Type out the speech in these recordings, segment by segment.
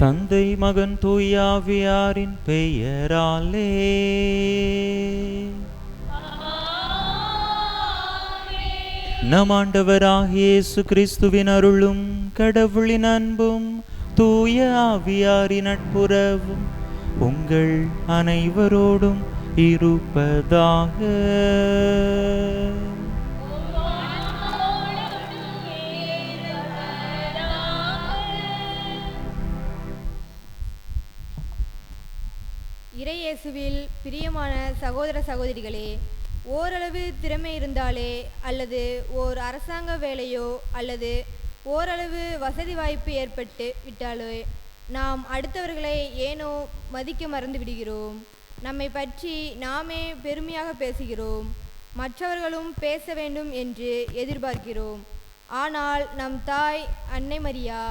தந்தை மகன் தூயாவியாரின் பெயராலே. நம் ஆண்டவராகிய இயேசு கிறிஸ்துவின் அருளும் கடவுளின் அன்பும் தூய ஆவியாரின் நட்புறவும் உங்கள் அனைவரோடும் இருப்பதாக. இறையேசுவில் பிரியமான சகோதர சகோதரிகளே, ஓரளவு திறமை இருந்தாலே அல்லது ஓர் அரசாங்க வேலையோ அல்லது ஓரளவு வசதி வாய்ப்பு ஏற்பட்டு விட்டாலே நாம் அடுத்தவர்களை ஏனோ மதிக்க மறந்து விடுகிறோம். நம்மை பற்றி நாமே பெருமையாக பேசுகிறோம், மற்றவர்களும் பேச வேண்டும் என்று எதிர்பார்க்கிறோம். ஆனால் நம் தாய் அன்னை மரியா,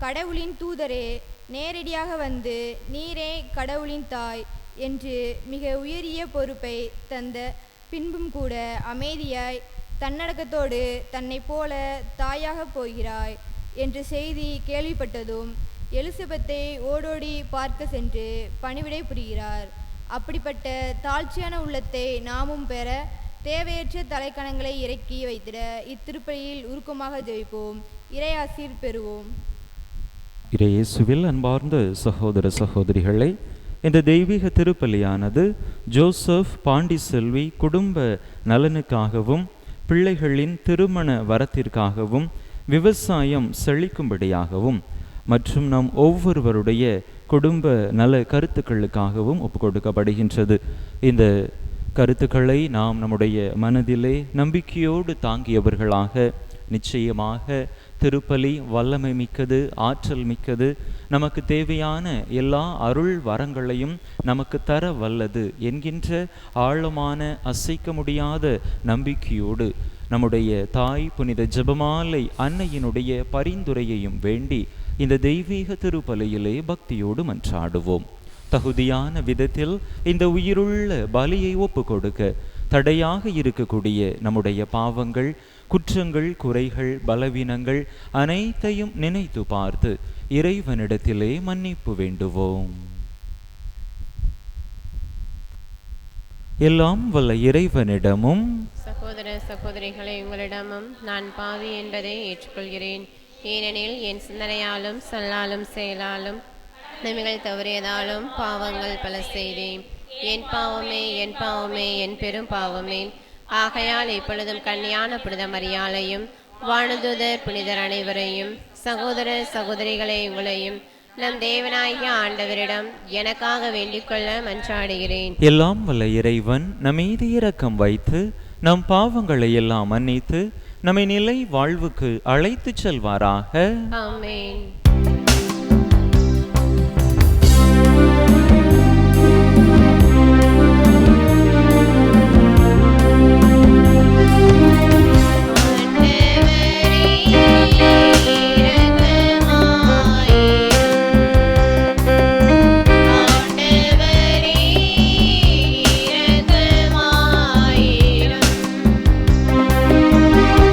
கடவுளின் தூதரே, நேரடியாக வந்து நீரே கடவுளின் தாய் என்று மிக உயரிய பொறுப்பை தந்த பின்பும் கூட அமைதியாய் தன்னடக்கத்தோடு தன்னை போல தாயாக போகிறாய் என்ற செய்தி கேள்விப்பட்டதும் எலிசபெத்தை ஓடோடி பார்க்க சென்று பணிவிடை புரிகிறார். அப்படிப்பட்ட தாழ்ச்சியான உள்ளத்தை நாமும் பெற தேவையற்ற தலைக்கணங்களை இறக்கி வைத்திட இத்திருப்பலியில் உருக்கமாக ஜெபிப்போம். இறையாசீர் பெறுவோம். இறையேசுவில் அன்பார்ந்த சகோதர சகோதரிகளை, இந்த தெய்வீக திருப்பலியானது ஜோசப் பாண்டிசெல்வி குடும்ப நலனுக்காகவும் பிள்ளைகளின் திருமண வரத்திற்காகவும் விவசாயம் செழிக்கும்படியாகவும் மற்றும் நம் ஒவ்வொருவருடைய குடும்ப நல கருத்துக்களுக்காகவும் ஒப்புக்கொடுக்கப்படுகின்றது. இந்த கருத்துக்களை நாம் நம்முடைய மனதிலே நம்பிக்கையோடு தாங்கியவர்களாக நிச்சயமாக திருப்பலி வல்லமை மிக்கது, ஆற்றல் மிக்கது, நமக்கு தேவையான எல்லா அருள் வரங்களையும் நமக்கு தர வல்லது என்கின்ற ஆழமான அசைக்க முடியாத நம்பிக்கையோடு நம்முடைய தாய் புனித ஜெபமாலை அன்னையினுடைய பரிந்துரையையும் வேண்டி இந்த தெய்வீக திருப்பலியிலே பக்தியோடு மன்றாடுவோம். தகுதியான விதத்தில் இந்த உயிருள்ள பலியை ஒப்பு கொடுக்க தடையாக இருக்கக்கூடிய நம்முடைய பாவங்கள், குற்றங்கள், குறைகள், பலவீனங்கள் அனைத்தையும் நினைத்து பார்த்து இறைவனிடத்திலே மன்னிப்பு வேண்டுவோம். எல்லாம் வல்ல இறைவனிடமும் சகோதர சகோதரிகளை உங்களிடமும் நான் பாவி என்பதை ஏற்றுக்கொள்கிறேன். ஏனெனில் என் சிந்தனையாலும் சொல்லாலும் செயலாலும் நன்மைகள் தவறியதாலும் பாவங்கள் பல செய்தேன். என் பாவமே, என் பாவமே, என் பெரும் பாவமே. ஆகையால் இப்பொழுதும் கன்னியான புனித மரியாளையும் வானதூதர் புனிதர் அனைவரையும் சகோதர சகோதரிகளை உங்களையும் நம் தேவனாகிய ஆண்டவரிடம் எனக்காக வேண்டிக் கொள்ள மன்றாடுகிறேன். எல்லாம் வல்ல இறைவன் நம்மீது இரக்கம் வைத்து நம் பாவங்களை எல்லாம் மன்னித்து நம்மை நிலை வாழ்வுக்கு அழைத்து செல்வாராக. ஆமென்.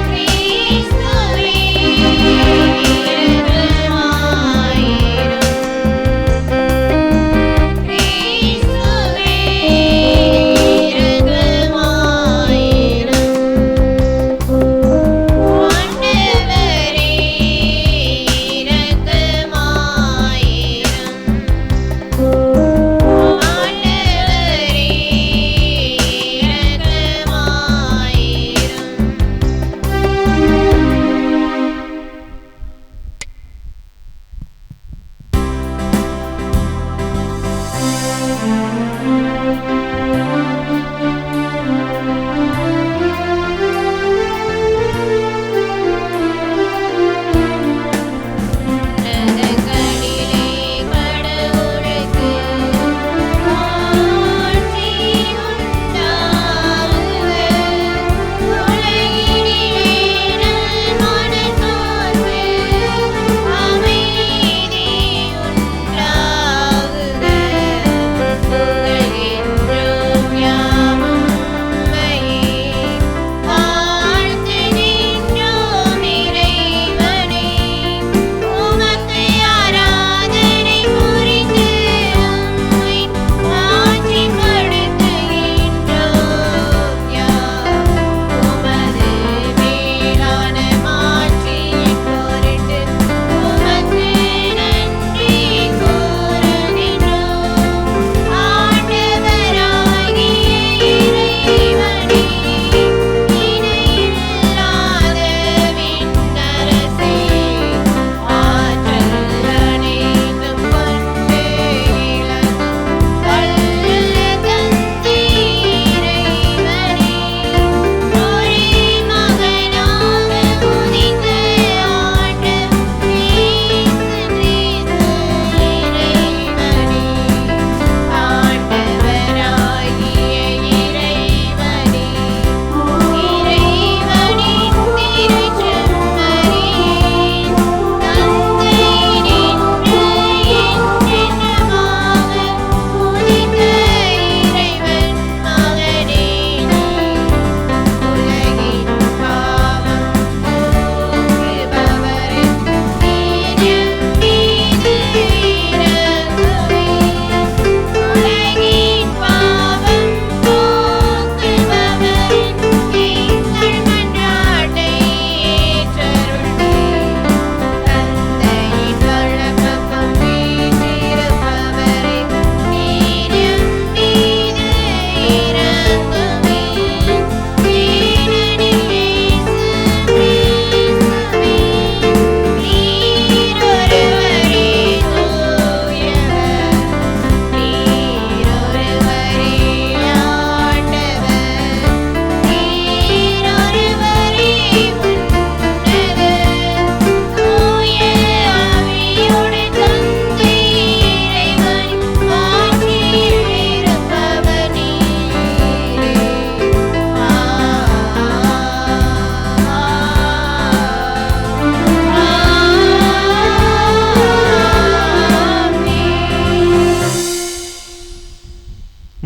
Christ,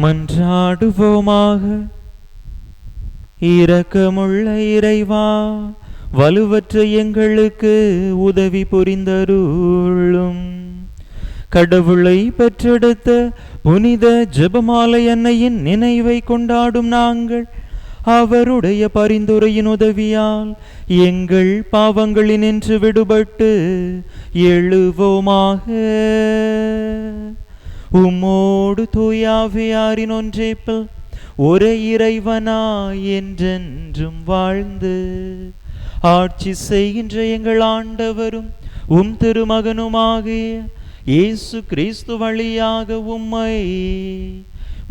மன்றாடுவோமாக. இரக்கமுள்ள இறைவா, வலுவற்ற எங்களுக்கு உதவி புரிந்தருளும். கடவுளை பெற்றெடுத்த புனித ஜெபமாலை அன்னையின் நினைவை கொண்டாடும் நாங்கள் அவருடைய பரிந்துரையின் உதவியால் எங்கள் பாவங்களினின்று விடுபட்டு எழுவோமாக. உம்மோடு தூயாவியாரின் ஒன்றேப்பில் ஒரே இறைவனாய் என்றென்றும் வாழ்ந்து ஆட்சி செய்கின்ற எங்கள் ஆண்டவரும் உம் திருமகனுமாகிய இயேசு கிறிஸ்து வழியாக உம்மை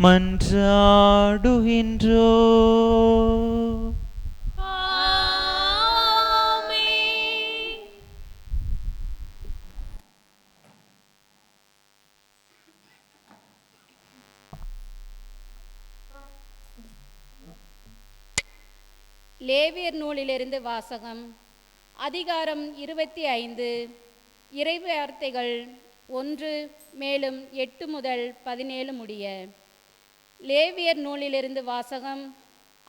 மன்றாடுகின்றோ. லேவியர் நூலிலிருந்து வாசகம். அதிகாரம் 25. இறைவார்த்தைகள் 1 மேலும் 8 முதல் 17 முடிய. லேவியர் நூலிலிருந்து வாசகம்.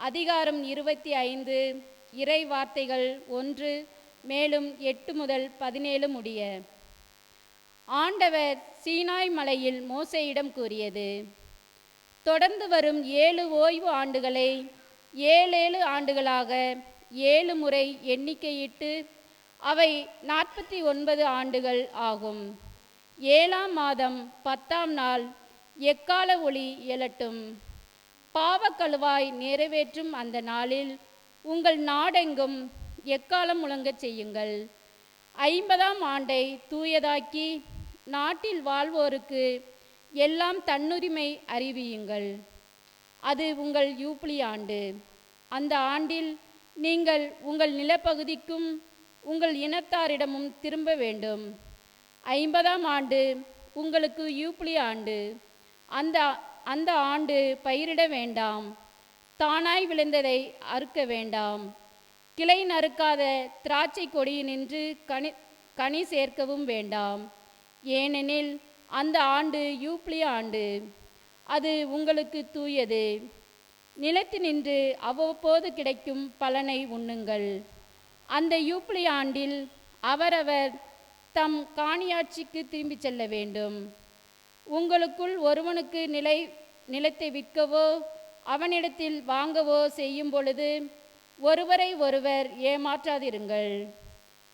அதிகாரம் 25. இறை வார்த்தைகள் 1 மேலும் 8 முதல் 17 முடிய. ஆண்டவர் சீனாய் மலையில் மோசேயிடம் கூறியது: தொடர்ந்து வரும் 7 ஓய்வு ஆண்டுகளை 7 ஆண்டுகளாக 7 முறை எண்ணிக்கையிட்டு அவை 49 ஆண்டுகள் ஆகும். 7ஆம் மாதம் 10ஆம் நாள் எக்கால ஒலி எழட்டும். பாவக்கழுவாய் நிறைவேற்றும் அந்த நாளில் உங்கள் நாடெங்கும் எக்காலம் முழங்கச் செய்யுங்கள். 50ஆம் ஆண்டை தூயதாக்கி நாட்டில் வாழ்வோருக்கு எல்லாம் தன்னுரிமை அறிவியுங்கள். அது உங்கள் யூப்ளி ஆண்டு. அந்த ஆண்டில் நீங்கள் உங்கள் நிலப்பகுதிக்கும் உங்கள் இனத்தாரிடமும் திரும்ப வேண்டும். 50ஆம் ஆண்டு உங்களுக்கு யூப்ளி ஆண்டு. அந்த ஆண்டு பயிரிட வேண்டாம். தானாய் விளைந்ததை அறுக்க வேண்டாம். கிளை நறுக்காத திராட்சை கொடியினின்று கனி சேர்க்கவும் வேண்டாம். ஏனெனில் அந்த ஆண்டு யூப்ளி ஆண்டு. அது உங்களுக்கு தூயது. நிலத்தினின்று அவ்வப்போது கிடைக்கும் பலனை உண்ணுங்கள். அந்த யூப்ளி ஆண்டில் அவரவர் தம் காணியாட்சிக்கு திரும்பிச் செல்ல வேண்டும். உங்களுக்குள் ஒருவனுக்கு நிலத்தை விற்கவோ அவனிடத்தில் வாங்கவோ செய்யும் பொழுது ஒருவரை ஒருவர் ஏமாற்றாதிருங்கள்.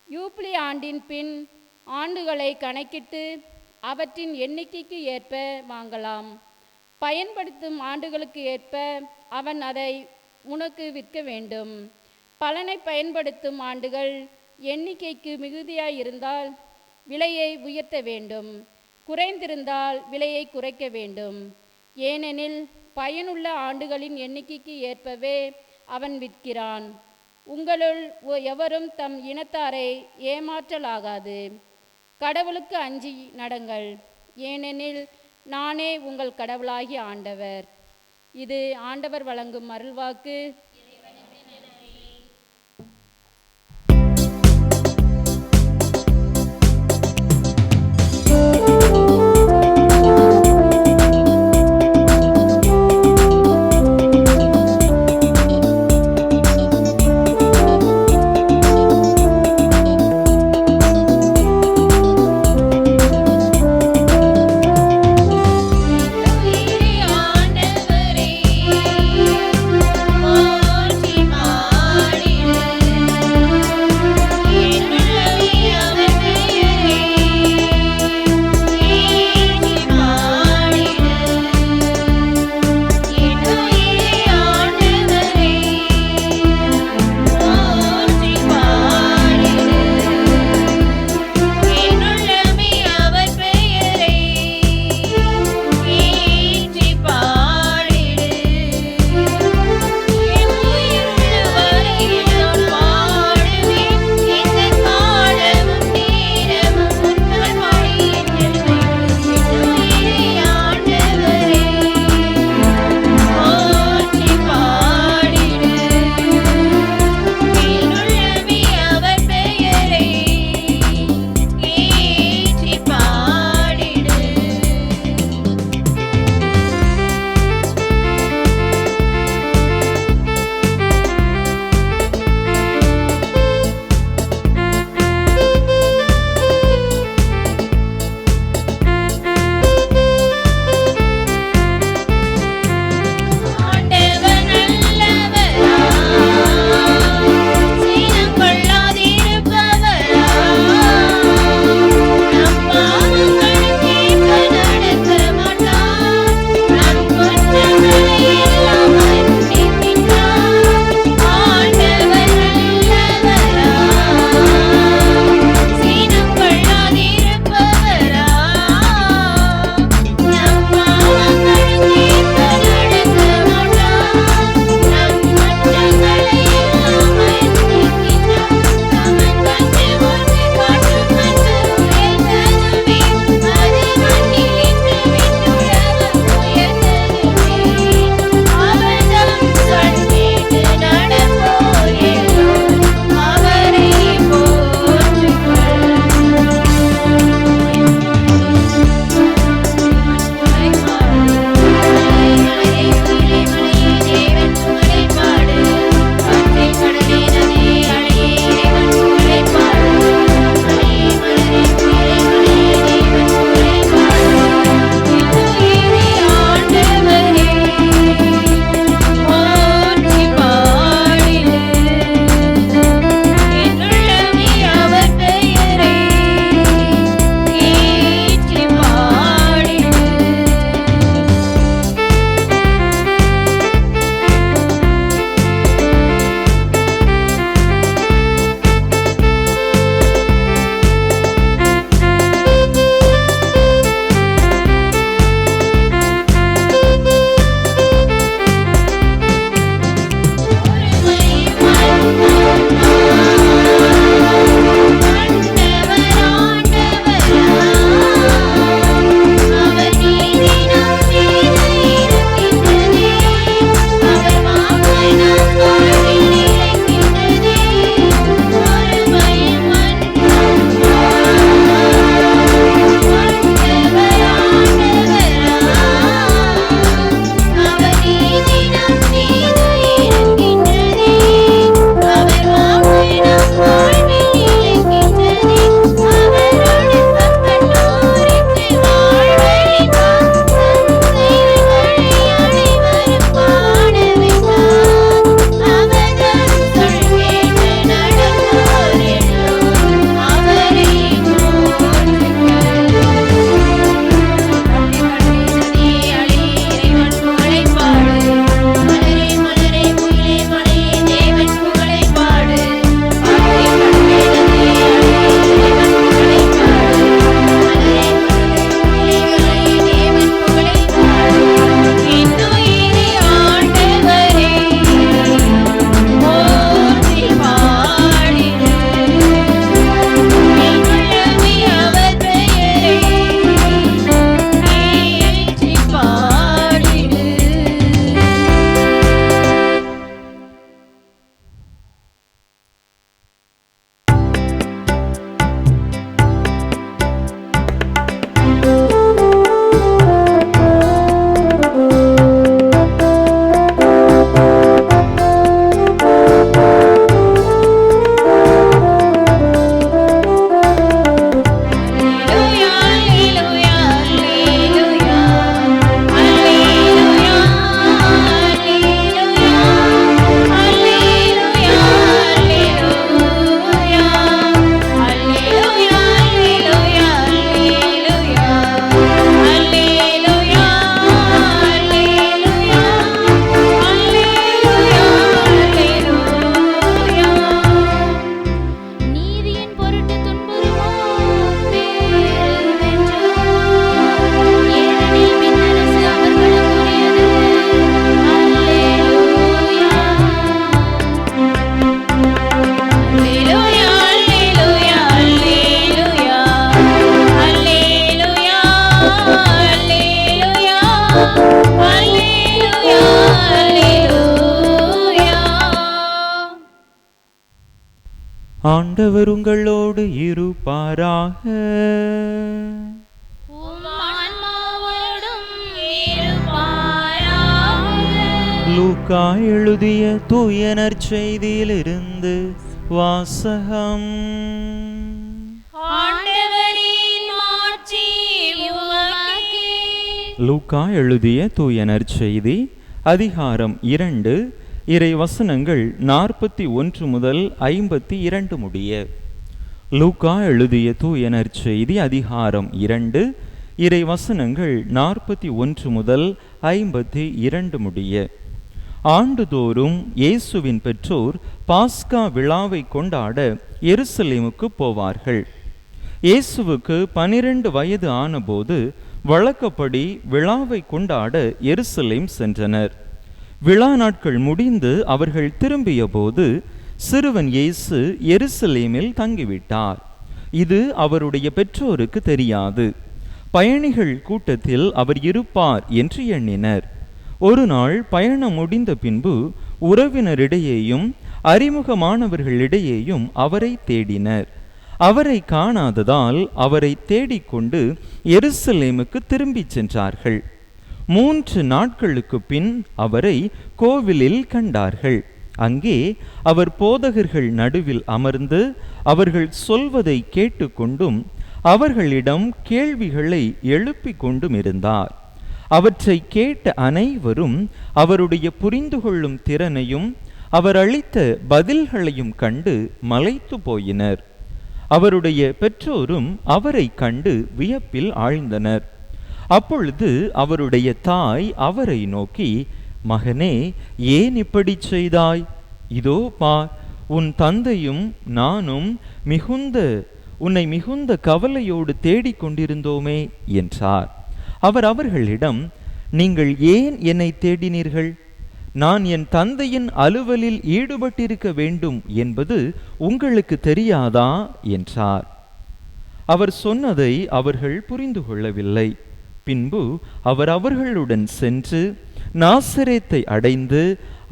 யூப்ளி ஆண்டின் பின் ஆண்டுகளை கணக்கிட்டு அவற்றின் எண்ணிக்கைக்கு ஏற்ப வாங்கலாம். பயன்படுத்தும் ஆண்டுகளுக்கு ஏற்ப அவன் அதை உனக்கு விற்க வேண்டும். பலனை பயன்படுத்தும் ஆண்டுகள் எண்ணிக்கைக்கு மிகுதியாயிருந்தால் விலையை உயர்த்த வேண்டும். குறைந்திருந்தால் விலையை குறைக்க வேண்டும். ஏனெனில் பயனுள்ள ஆண்டுகளின் எண்ணிக்கைக்கு ஏற்பவே அவன் விற்கிறான். உங்களுள் எவரும் தம் இனத்தாரை ஏமாற்றலாகாது. கடவுளுக்கு அஞ்சி நடங்கள். ஏனெனில் நானே உங்கள் கடவுளாகிய ஆண்டவர். இது ஆண்டவர் வழங்கும் அருள்வாக்கு. ஆண்டவரே ஆண்டவர் உங்களோடு இருப்பாராக. லூக்கா எழுதிய தூய நற்செய்தியிலிருந்து வாசகம். லூக்கா எழுதிய தூய நற்செய்தி அதிகாரம் 2 இறை வசனங்கள் 41 முதல் 52 முடிய. லூக்கா எழுதிய தூய நற்செய்தி அதிகாரம் 2 இறை வசனங்கள் 41 முதல் 52 முடிய. ஆண்டுதோறும் இயேசுவின் பெற்றோர் பாஸ்கா விழாவை கொண்டாட எருசலேமுக்கு போவார்கள். இயேசுவுக்கு 12 வயது ஆனபோது வழக்கப்படி விழாவை கொண்டாட எருசலேம் சென்றனர். விழா நாட்கள் முடிந்து அவர்கள் திரும்பிய போது சிறுவன் இயேசு எருசலேமில் தங்கிவிட்டார். இது அவருடைய பெற்றோருக்கு தெரியாது. பயணிகள் கூட்டத்தில் அவர் இருப்பார் என்று எண்ணினர். ஒரு நாள் பயணம் முடிந்த பின்பு உறவினரிடையேயும் அறிமுகமானவர்களிடையேயும் அவரை தேடினர். அவரை காணாததால் அவரை தேடிக்கொண்டு எருசலேமுக்கு திரும்பிச் சென்றார்கள். 3 நாட்களுக்கு பின் அவரை கோவிலில் கண்டார்கள். அங்கே அவர் போதகர்கள் நடுவில் அமர்ந்து அவர்கள் சொல்வதை கேட்டுக்கொண்டும் அவர்களிடம் கேள்விகளை எழுப்பிக் கொண்டும் இருந்தார். அவற்றை கேட்ட அனைவரும் அவருடைய புரிந்து கொள்ளும் திறனையும் அவர் அளித்த பதில்களையும் கண்டு மலைத்து போயினர். அவருடைய பெற்றோரும் அவரை கண்டு வியப்பில் ஆழ்ந்தனர். அப்பொழுது அவருடைய தாய் அவரை நோக்கி, மகனே, ஏன் இப்படி செய்தாய்? இதோ பார், உன் தந்தையும் நானும் உன்னை மிகுந்த கவலையோடு தேடிக்கொண்டிருந்தோமே என்றார். அவர் அவர்களிடம், நீங்கள் ஏன் என்னை தேடினீர்கள்? நான் என் தந்தையின் அலுவலில் ஈடுபட்டிருக்க வேண்டும் என்பது உங்களுக்கு தெரியாதா என்றார். அவர் சொன்னதை அவர்கள் புரிந்து கொள்ளவில்லை. பின்பு அவர் அவர்களுடன் சென்று நாசரேத்தை அடைந்து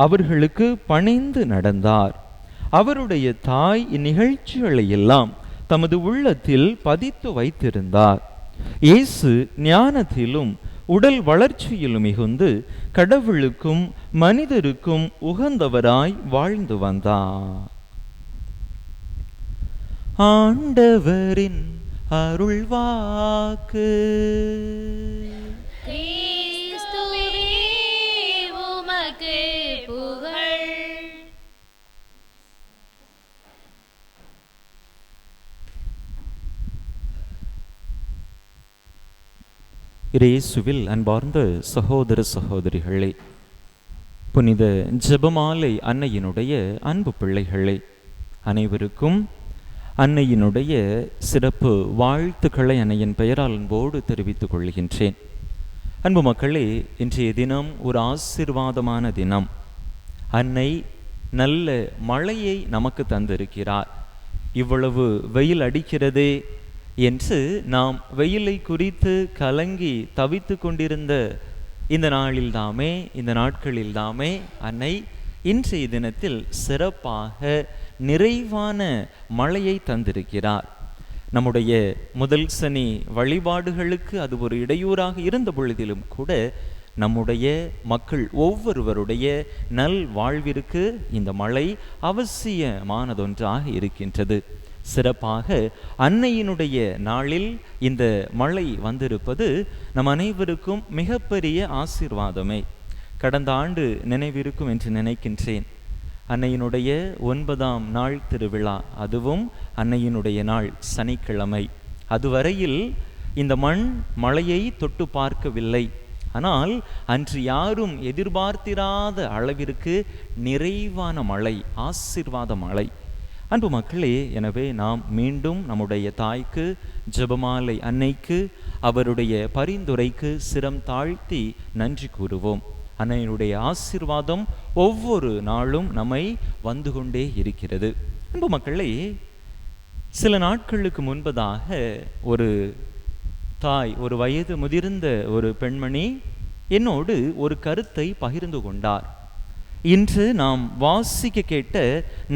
அவர்களுக்கு பணிந்து நடந்தார். அவருடைய தாய் இந்நிகழ்ச்சிகளை எல்லாம் தமது உள்ளத்தில் பதித்து வைத்திருந்தார். இயேசு ஞானத்திலும் உடல் வளர்ச்சியிலும் மிகுந்து கடவுளுக்கும் மனிதருக்கும் உகந்தவராய் வாழ்ந்து வந்தார். ஆண்டவரின் அருள்வாக்கு. இயேசுவில் அன்பார்ந்த சகோதர சகோதரிகளே, புனித ஜெபமாலை அன்னையினுடைய அன்பு பிள்ளைகளே, அனைவருக்கும் அன்னையினுடைய சிறப்பு வாழ்த்துக்களை அன்னையின் பெயரால் அன்போடு தெரிவித்துக் கொள்கின்றேன். அன்பு மக்களே, இன்றைய தினம் ஒரு ஆசீர்வாதமான தினம். அன்னை நல்ல மழையை நமக்கு தந்திருக்கிறார். இவ்வளவு வெயில் அடிக்கிறதே என்று நாம் வெயிலை குறித்து கலங்கி தவித்து கொண்டிருந்த இந்த நாட்களில்தாமே அன்னை இன்றைய தினத்தில் சிறப்பாக நிறைவான மழையை தந்திருக்கிறார். நம்முடைய முதல் சனி வழிபாடுகளுக்கு அது ஒரு இடையூறாக இருந்த பொழுதிலும் கூட நம்முடைய மக்கள் ஒவ்வொருவருடைய நல் வாழ்விற்கு இந்த மழை அவசியமானதொன்றாக இருக்கின்றது. சிறப்பாக அன்னையினுடைய நாளில் இந்த மழை வந்திருப்பது நம் அனைவருக்கும் மிகப்பெரிய ஆசீர்வாதமே. கடந்த ஆண்டு நினைவிருக்கும் என்று நினைக்கின்றேன். அன்னையினுடைய 9ஆம் நாள் திருவிழா, அதுவும் அன்னையினுடைய நாள் சனிக்கிழமை. அதுவரையில் இந்த மண் மழையை தொட்டு பார்க்கவில்லை. ஆனால் அன்று யாரும் எதிர்பார்த்திராத அளவிற்கு நிறைவான மழை, ஆசீர்வாத மழை. அன்பு மக்களே, எனவே நாம் மீண்டும் நம்முடைய தாய்க்கு, ஜெபமாலை அன்னைக்கு, அவருடைய பரிந்துரைக்கு சிரம் தாழ்த்தி நன்றி கூறுவோம். அன்னையினுடைய ஆசீர்வாதம் ஒவ்வொரு நாளும் நம்மை வந்து கொண்டே இருக்கிறது. அன்பு மக்களே, சில நாட்களுக்கு முன்பதாக ஒரு தாய், ஒரு வயது முதிர்ந்த ஒரு பெண்மணி என்னோடு ஒரு கருத்தை பகிர்ந்து கொண்டார். இன்று நாம் வாசிக்க கேட்ட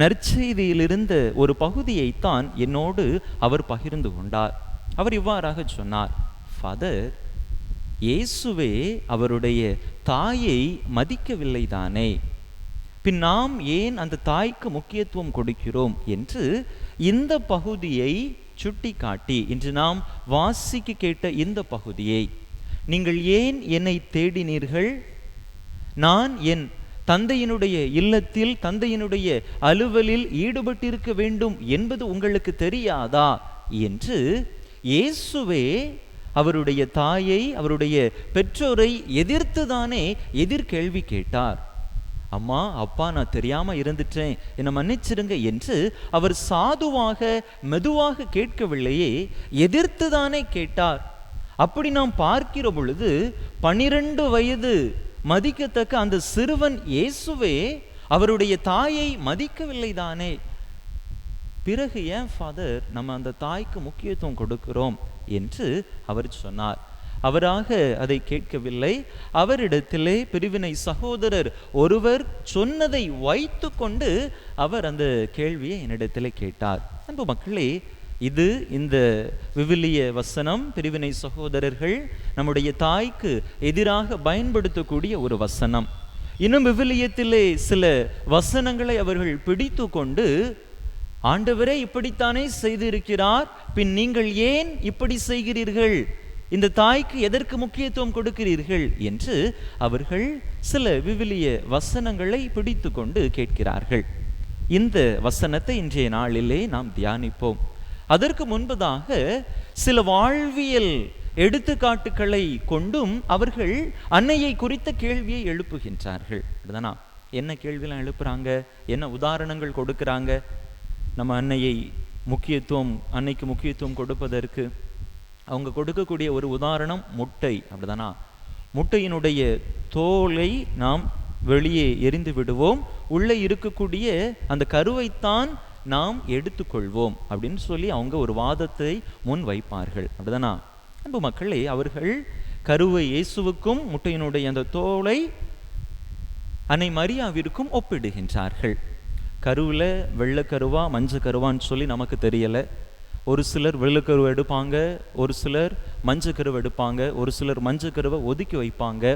நற்செய்தியிலிருந்த ஒரு பகுதியைத்தான் என்னோடு அவர் பகிர்ந்து கொண்டார். அவர் இவ்வாறாக சொன்னார், ஃபாதர், இயேசுவே அவருடைய தாயை மதிக்கவில்லை தானே, பின் நாம் ஏன் அந்த தாய்க்கு முக்கியத்துவம் கொடுக்கிறோம் என்று இந்த பகுதியை சுட்டி காட்டி, இன்று நாம் வாசிக்க கேட்ட இந்த பகுதியை, நீங்கள் ஏன் என்னை தேடினீர்கள், நான் என் தந்தையினுடைய இல்லத்தில் தந்தையினுடைய அலுவலில் ஈடுபட்டிருக்க வேண்டும் என்பது உங்களுக்கு தெரியாதா என்று இயேசுவே அவருடைய தாயை, அவருடைய பெற்றோரை எதிர்த்துதானே எதிர்கேள்வி கேட்டார். அம்மா, அப்பா, நான் தெரியாம இருந்துட்டேன், என்னை மன்னிச்சிருங்க என்று அவர் சாதுவாக மெதுவாக கேட்கவில்லையே, எதிர்த்துதானே கேட்டார். அப்படி நாம் பார்க்கிற பொழுது 12 வயது மதிக்கத்தக்க அந்த சிறுவன் இயேசுவே அவருடைய தாயை மதிக்கவில்லை தானே. பிறகு ஏன் ஃபாதர் நம்ம அந்த தாய்க்கு முக்கியத்துவம் கொடுக்கிறோம் என்று அவர் சொன்னார். அவராக அதை கேட்கவில்லை. அவரிடத்திலே பிரிவினை சகோதரர் ஒருவர் சொன்னதை வைத்து கொண்டு அவர் அந்த கேள்வியை என்னிடத்திலே கேட்டார். அன்பு மக்களே, இது இந்த விவிலிய வசனம் பிரிவினை சகோதரர்கள் நம்முடைய தாய்க்கு எதிராக பயன்படுத்தக்கூடிய ஒரு வசனம். இன்னும் விவிலியத்திலே சில வசனங்களை அவர்கள் பிடித்து கொண்டு, ஆண்டவரே இப்படித்தானே செய்திருக்கிறார், பின் நீங்கள் ஏன் இப்படி செய்கிறீர்கள், இந்த தாய்க்கு எதற்கு முக்கியத்துவம் கொடுக்கிறீர்கள் என்று அவர்கள் சில விவிலிய வசனங்களை பிடித்து கொண்டு கேட்கிறார்கள். இந்த வசனத்தை இன்றைய நாளிலே நாம் தியானிப்போம். அதற்கு முன்பதாக சில வாழ்வியல் எடுத்துக்காட்டுகளை கொண்டும் அவர்கள் அன்னையை குறித்த கேள்வியை எழுப்புகின்றார்கள். அப்படிதானா? என்ன கேள்வியெல்லாம் எழுப்புறாங்க, என்ன உதாரணங்கள் கொடுக்கிறாங்க? நம்ம அன்னைக்கு முக்கியத்துவம் கொடுப்பதற்கு அவங்க கொடுக்கக்கூடிய ஒரு உதாரணம் முட்டை. அப்படிதானா? முட்டையினுடைய தோலை நாம் வெளியே எரிந்து விடுவோம், உள்ளே இருக்கக்கூடிய அந்த கருவைத்தான் நாம் எடுத்துக்கொள்வோம் அப்படின்னு சொல்லி அவங்க ஒரு வாதத்தை முன் வைப்பார்கள். அப்படிதானா? அன்பு மக்களே, அவர்கள் கருவை இயேசுவுக்கும் முட்டையினுடைய அந்த தோலை அன்னை மரியாவிற்கும் ஒப்பிடுகின்றார்கள். கருவில் வெள்ளைக்கருவா மஞ்சக்கருவான்னு சொல்லி நமக்கு தெரியலை. ஒரு சிலர் வெள்ளைக்கருவை எடுப்பாங்க, ஒரு சிலர் மஞ்சக்கருவை எடுப்பாங்க, ஒரு சிலர் மஞ்சக்கருவை ஒதுக்கி வைப்பாங்க.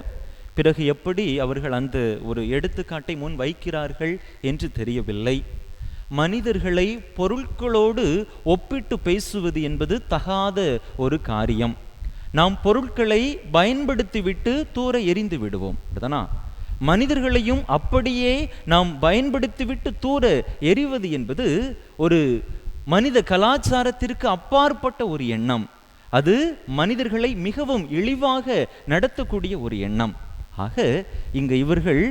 பிறகு எப்படி அவர்கள் அந்த ஒரு எடுத்துக்காட்டை முன் வைக்கிறார்கள் என்று தெரியவில்லை. மனிதர்களை பொருட்களோடு ஒப்பிட்டு பேசுவது என்பது தகாத ஒரு காரியம். நாம் பொருட்களை பயன்படுத்திவிட்டு தூர எறிந்து விடுவோம். அப்படிதானா? மனிதர்களையும் அப்படியே நாம் பயன்படுத்திவிட்டு தூர எறிவது என்பது ஒரு மனித கலாச்சாரத்திற்கு அப்பாற்பட்ட ஒரு எண்ணம். அது மனிதர்களை மிகவும் இழிவாக நடத்தக்கூடிய ஒரு எண்ணம். ஆக இங்கு இவர்கள்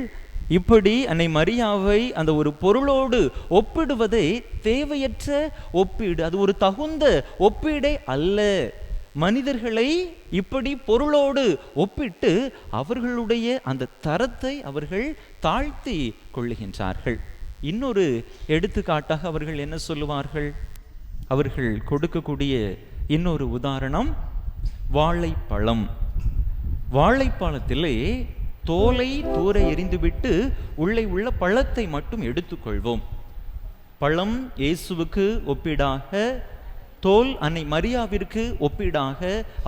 இப்படி அன்னை மரியாவை அந்த ஒரு பொருளோடு ஒப்பிடுவதே தேவையற்ற ஒப்பீடு, அது ஒரு தகுந்த ஒப்பீடே அல்ல. மனிதர்களை இப்படி பொருளோடு ஒப்பிட்டு அவர்களுடைய அந்த தரத்தை அவர்கள் தாழ்த்தி கொள்ளுகின்றார்கள். இன்னொரு எடுத்துக்காட்டாக அவர்கள் என்ன சொல்லுவார்கள்? அவர்கள் கொடுக்கக்கூடிய இன்னொரு உதாரணம் வாழைப்பழம். வாழைப்பழத்திலே தோலை தூர எறிந்துவிட்டு உள்ளே உள்ள பழத்தை மட்டும் எடுத்துக்கொள்வோம். பழம் இயேசுவுக்கு ஒப்பீடாக, தோல் அன்னை மரியாவிற்கு ஒப்பீடாக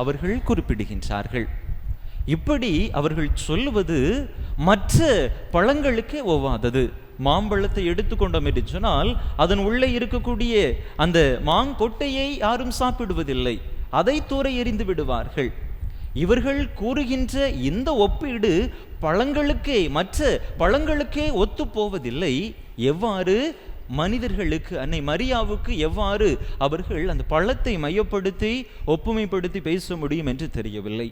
அவர்கள் குறிப்பிடுகின்றார்கள். இப்படி அவர்கள் சொல்லுவது மற்ற பழங்களுக்கு ஒவ்வாதது. மாம்பழத்தை எடுத்துக்கொண்டோம் என்று சொன்னால் அதன் உள்ளே இருக்கக்கூடிய அந்த மாங்கொட்டையை யாரும் சாப்பிடுவதில்லை, அதை தூர எறிந்து விடுவார்கள். இவர்கள் கூறுகின்ற இந்த ஒப்பீடு பழங்களுக்கே, மற்ற பழங்களுக்கே ஒத்து போவதில்லை. எவ்வாறு மனிதர்களுக்கு, அன்னை மரியாவுக்கு எவ்வாறு அவர்கள் அந்த பழத்தை மையப்படுத்தி ஒப்புமைப்படுத்தி பேச முடியும் என்று தெரியவில்லை.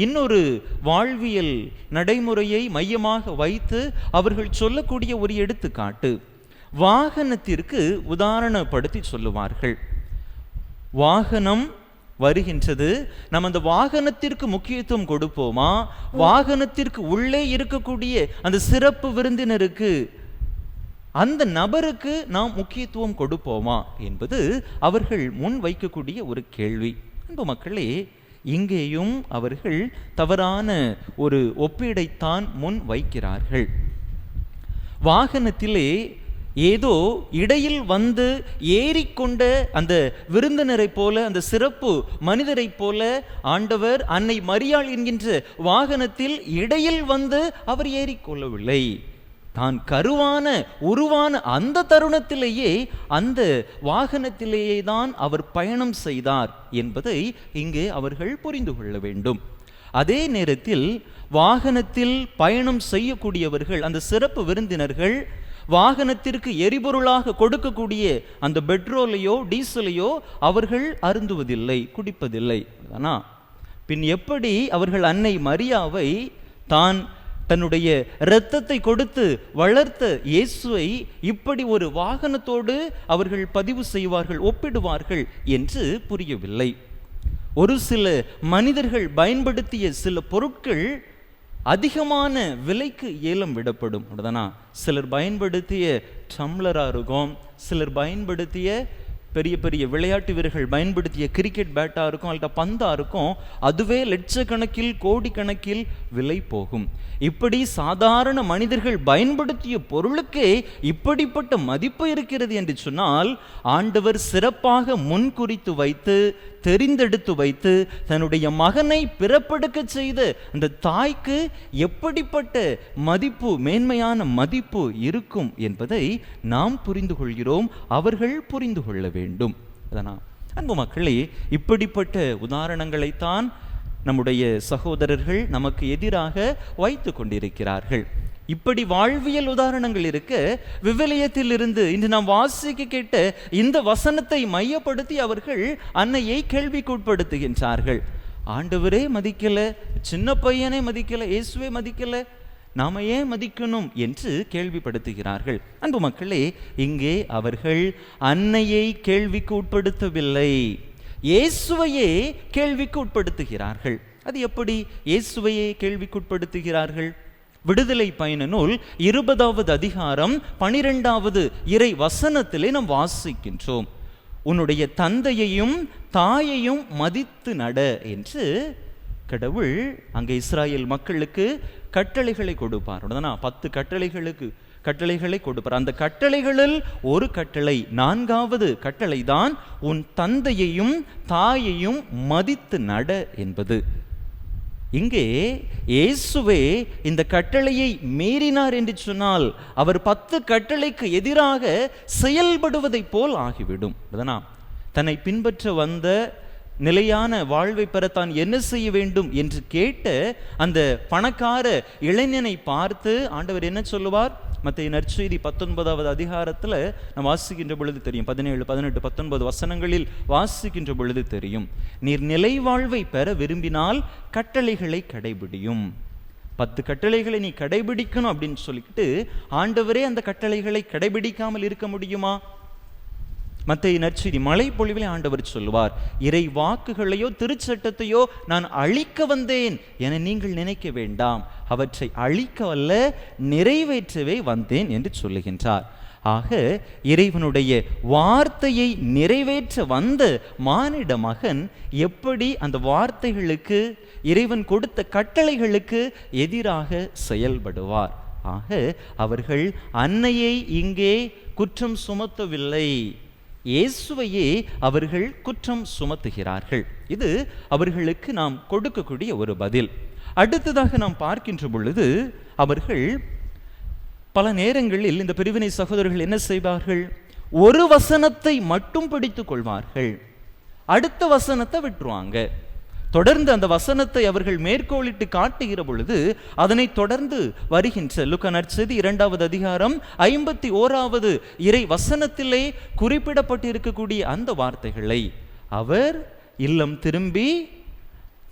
இன்னொரு வாழ்வியல் நடைமுறையை மையமாக வைத்து அவர்கள் சொல்லக்கூடிய ஒரு எடுத்துக்காட்டு, வாகனத்திற்கு உதாரணப்படுத்தி சொல்லுவார்கள். வாகனம் வருகின்றது, நம்ம அந்த வாகனத்திற்கு முக்கியத்துவம் கொடுப்போமா, வாகனத்திற்கு உள்ளே இருக்கக்கூடிய அந்த சிறப்பு விருந்தினருக்கு, அந்த நபருக்கு நாம் முக்கியத்துவம் கொடுப்போமா என்பது அவர்கள் முன் வைக்கக்கூடிய ஒரு கேள்வி. அன்பு மக்களே, இங்கேயும் அவர்கள் தவறான ஒரு ஒப்பீடைத்தான் முன் வைக்கிறார்கள். வாகனத்திலே ஏதோ இடையில் வந்து ஏறிக்கொண்ட அந்த விருந்தினரை போல, அந்த சிறப்பு மனிதரை போல ஆண்டவர் அன்னை மரியாள் என்கின்ற வாகனத்தில் இடையில் வந்து அவர் ஏறிக்கொள்ளவில்லை. தான் கருவான உருவான அந்த தருணத்திலேயே அந்த வாகனத்திலேயே தான் அவர் பயணம் செய்தார் என்பதை இங்கே அவர்கள் புரிந்து கொள்ள வேண்டும். அதே நேரத்தில் வாகனத்தில் பயணம் செய்யக்கூடியவர்கள், அந்த சிறப்பு விருந்தினர்கள், வாகனத்திற்கு எரிபொருளாக கொடுக்கக்கூடிய அந்த பெட்ரோலையோ டீசலையோ அவர்கள் அருந்துவதில்லை, குடிப்பதில்லை. ஆனால் பின் எப்படி அவர்கள் அன்னை மரியாவை தான் தன்னுடைய இரத்தத்தை கொடுத்து வளர்த்த இயேசுவை இப்படி ஒரு வாகனத்தோடு அவர்கள் பதிவு செய்வார்கள், ஒப்பிடுவார்கள் என்று புரியவில்லை. ஒரு சில மனிதர்கள் பயன்படுத்திய சில பொருட்கள் அதிகமான விலைக்கு ஏலம் விடப்படும். அப்படிதானா? சிலர் பயன்படுத்திய டம்ளராக இருக்கும், சிலர் பயன்படுத்திய பெரிய பெரிய விளையாட்டு வீரர்கள் பயன்படுத்திய கிரிக்கெட் பேட்டாக இருக்கும், அல்லது பந்தாக இருக்கும். அதுவே லட்சக்கணக்கில் கோடிக்கணக்கில் விலை போகும். இப்படி சாதாரண மனிதர்கள் பயன்படுத்திய பொருளுக்கே இப்படிப்பட்ட மதிப்பு இருக்கிறது என்று சொன்னால், ஆண்டவர் சிறப்பாக முன்குறித்து வைத்து தெரிந்தெடுத்து வைத்து தன்னுடைய மகனை பிறப்பெடுக்க செய்த அந்த தாய்க்கு எப்படிப்பட்ட மதிப்பு, மேன்மையான மதிப்பு இருக்கும் என்பதை நாம் புரிந்து கொள்கிறோம், அவர்கள் புரிந்து கொள்ள வேண்டும். அதனால் அன்பு மக்களே, இப்படிப்பட்ட உதாரணங்களைத்தான் நம்முடைய சகோதரர்கள் நமக்கு எதிராக வைத்து கொண்டிருக்கிறார்கள். இப்படி வாழ்வியல் உதாரணங்கள் இருக்க, விவிலியத்திலிருந்து இன்று நாம் வாசிக்க கேட்ட இந்த வசனத்தை மையப்படுத்தி அவர்கள் அன்னையை கேள்விக்குட்படுத்துகின்றார்கள். ஆண்டவரே மதிக்கல, சின்ன பையனே மதிக்கல, இயேசுவே மதிக்கல, நாம ஏன் மதிக்கணும் என்று கேள்விப்படுத்துகிறார்கள். அன்பு மக்களே, இங்கே அவர்கள் அன்னையை கேள்விக்கு உட்படுத்தவில்லை, இயேசுவையே கேள்விக்கு உட்படுத்துகிறார்கள். அது எப்படி இயேசுவையே கேள்விக்குட்படுத்துகிறார்கள்? விடுதலை பயண நூல் 20வது அதிகாரம் 12வது இறை வசனத்திலே நாம் வாசிக்கின்றோம். உன்னுடைய தந்தையையும் தாயையும் மதித்து நட என்று கடவுள் அங்கே இஸ்ராயேல் மக்களுக்கு கட்டளைகளை கொடுப்பார். 10 கட்டளைகளை கொடுப்பார். அந்த கட்டளைகளில் ஒரு கட்டளை, 4வது கட்டளை தான் உன் தந்தையையும் தாயையும் மதித்து நட என்பது. இங்கே இயேசுவே இந்த கட்டளையை மீறினார் என்று சொன்னால் அவர் 10 கட்டளைக்கு எதிராக செயல்படுவதை போல் ஆகிவிடும். தன்னை பின்பற்ற வந்த நிலையான வாழ்வை பெற தான் என்ன செய்ய வேண்டும் என்று கேட்ட அந்த பணக்கார இளைஞனை பார்த்து ஆண்டவர் என்ன சொல்லுவார்? மத்தேயு நற்செய்தி 19வது அதிகாரத்தில் நாம் வாசிக்கின்ற பொழுது தெரியும், 17, 18, 19 வசனங்களில் வாசிக்கின்ற பொழுது தெரியும், நீர் நிலை வாழ்வை பெற விரும்பினால் கட்டளைகளை கடைபிடியும். 10 கட்டளைகளை நீ கடைபிடிக்கணும் அப்படின்னு சொல்லிட்டு ஆண்டவரே அந்த கட்டளைகளை கடைபிடிக்காமல் இருக்க முடியுமா? மத்தேயு நற்செய்தி மலை பொழிவிலே ஆண்டவர் சொல்லுவார், இறை வாக்குகளையோ திருச்சட்டத்தையோ நான் அழிக்க வந்தேன் என நீங்கள் நினைக்க வேண்டாம், அவற்றை அழிக்க அல்ல நிறைவேற்றவே வந்தேன் என்று சொல்லுகின்றார். ஆக இறைவனுடைய வார்த்தையை நிறைவேற்ற வந்த மானிட மகன் எப்படி அந்த வார்த்தைகளுக்கு, இறைவன் கொடுத்த கட்டளைகளுக்கு எதிராக செயல்படுவார்? ஆக அவர்கள் அன்னையை இங்கே குற்றம் சுமத்தவில்லை, இயேசுவையே அவர்கள் குற்றம் சுமத்துகிறார்கள். இது அவர்களுக்கு நாம் கொடுக்கக்கூடிய ஒரு பதில். அடுத்ததாக நாம் பார்க்கின்ற பொழுது அவர்கள் பல நேரங்களில் இந்த பிரிவினை சகோதரர்கள் என்ன செய்வார்கள்? ஒரு வசனத்தை மட்டும் பிடித்துக் கொள்வார்கள், அடுத்த வசனத்தை விட்டுருவாங்க. தொடர்ந்து அந்த வசனத்தை அவர்கள் மேற்கோளிட்டு காட்டுகிற பொழுது அதனை தொடர்ந்து வருகின்ற லூக்கா நற்செய்தி 2வது அதிகாரம் 51வது இறை வசனத்திலே குறிப்பிடப்பட்டிருக்கக்கூடிய அந்த வார்த்தைகளை அவர் இல்லம் திரும்பி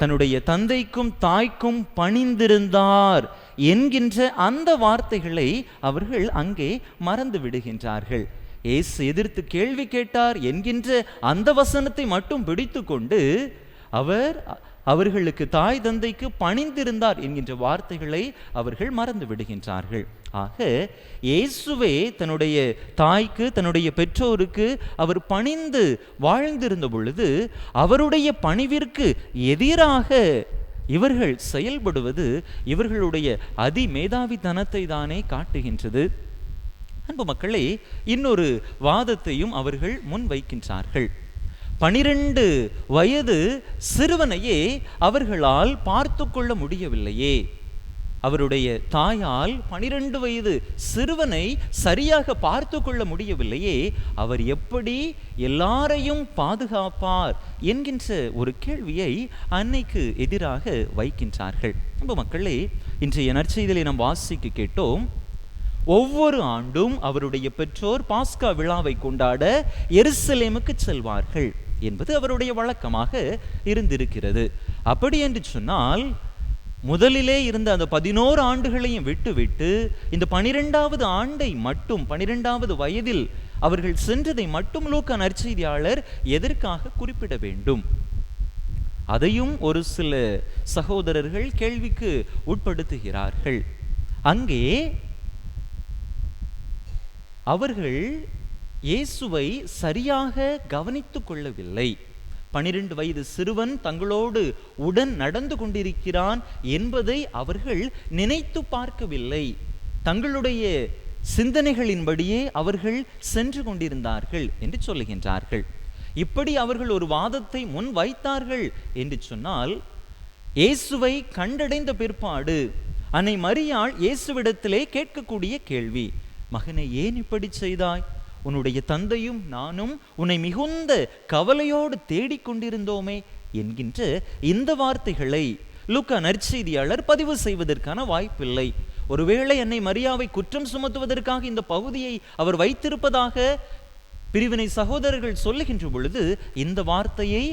தன்னுடைய தந்தைக்கும் தாய்க்கும் பணிந்திருந்தார் என்கின்ற அந்த வார்த்தைகளை அவர்கள் அங்கே மறந்து விடுகின்றார்கள். இயேசு எதிர்த்து கேள்வி கேட்டார் என்கின்ற அந்த வசனத்தை மட்டும் பிடித்து கொண்டு அவர்களுக்கு தாய் தந்தைக்கு பணிந்திருந்தார் என்கின்ற வார்த்தைகளை அவர்கள் மறந்து விடுகின்றார்கள். ஆக இயேசுவே தன்னுடைய தாய்க்கு, தன்னுடைய பெற்றோருக்கு அவர் பணிந்து வாழ்ந்திருந்த பொழுது அவருடைய பணிவிற்கு எதிராக இவர்கள் செயல்படுவது இவர்களுடைய அதிமேதாவித்தனத்தை தானே காட்டுகின்றது. அன்பு மக்களே, இன்னொரு வாதத்தையும் அவர்கள் முன்வைக்கின்றார்கள். 12 வயது சிறுவனையே அவர்களால் பார்த்து கொள்ள முடியவில்லையே, அவருடைய தாயால் 12 வயது சிறுவனை சரியாக பார்த்து கொள்ள முடியவில்லையே, அவர் எப்படி எல்லாரையும் பாதுகாப்பார் என்கின்ற ஒரு கேள்வியை அன்னைக்கு எதிராக வைக்கின்றார்கள். அன்பு மக்களே, இன்றைய நற்செய்தியிலே நாம் வாசிக்க கேட்டோம், ஒவ்வொரு ஆண்டும் அவருடைய பெற்றோர் பாஸ்கா விழாவை கொண்டாட எருசலேமுக்கு செல்வார்கள் என்பது அவருடைய வழக்கமாக இருந்திருக்கிறது. அப்படி என்று சொன்னால் முதலிலே இருந்த அந்த 11 ஆண்டுகளையும் விட்டுவிட்டு இந்த 12வது ஆண்டை மட்டும், 12வது வயதில் அவர்கள் சென்றதை மட்டும் லூக்கா நற்செய்தியாளர் எதற்காக குறிப்பிட வேண்டும்? அதையும் ஒரு சில சகோதரர்கள் கேள்விக்கு உட்படுத்துகிறார்கள். அங்கே அவர்கள் இயேசுவை சரியாக கவனித்துக் கொள்ளவில்லை. 12 வயது சிறுவன் தங்களோடு உடன் நடந்து கொண்டிருக்கிறான் என்பதை அவர்கள் நினைத்து பார்க்கவில்லை. தங்களுடைய சிந்தனைகளின்படியே அவர்கள் சென்று கொண்டிருந்தார்கள் என்று சொல்லுகின்றார்கள். இப்படி அவர்கள் ஒரு வாதத்தை முன் வைத்தார்கள் என்று சொன்னால், இயேசுவை கண்டடைந்த பிற்பாடு அன்னை மரியாள் இயேசுவிடத்திலே கேட்கக்கூடிய கேள்வி, மகனை ஏன் இப்படி செய்தாய்? உன்னுடைய தந்தையும் நானும் உன்னை மிகுந்த கவலையோடு தேடிக்கொண்டிருந்தோமே என்கின்ற இந்த வார்த்தைகளை லூக்கா நற்செய்தியாளர் பதிவு செய்வதற்கான வாய்ப்பில்லை. ஒருவேளை அன்னை மரியாவை குற்றம் சுமத்துவதற்காக இந்த பகுதியை அவர் வைத்திருப்பதாக பிரிவினை சகோதரர்கள் சொல்லுகின்ற பொழுது இந்த வார்த்தையை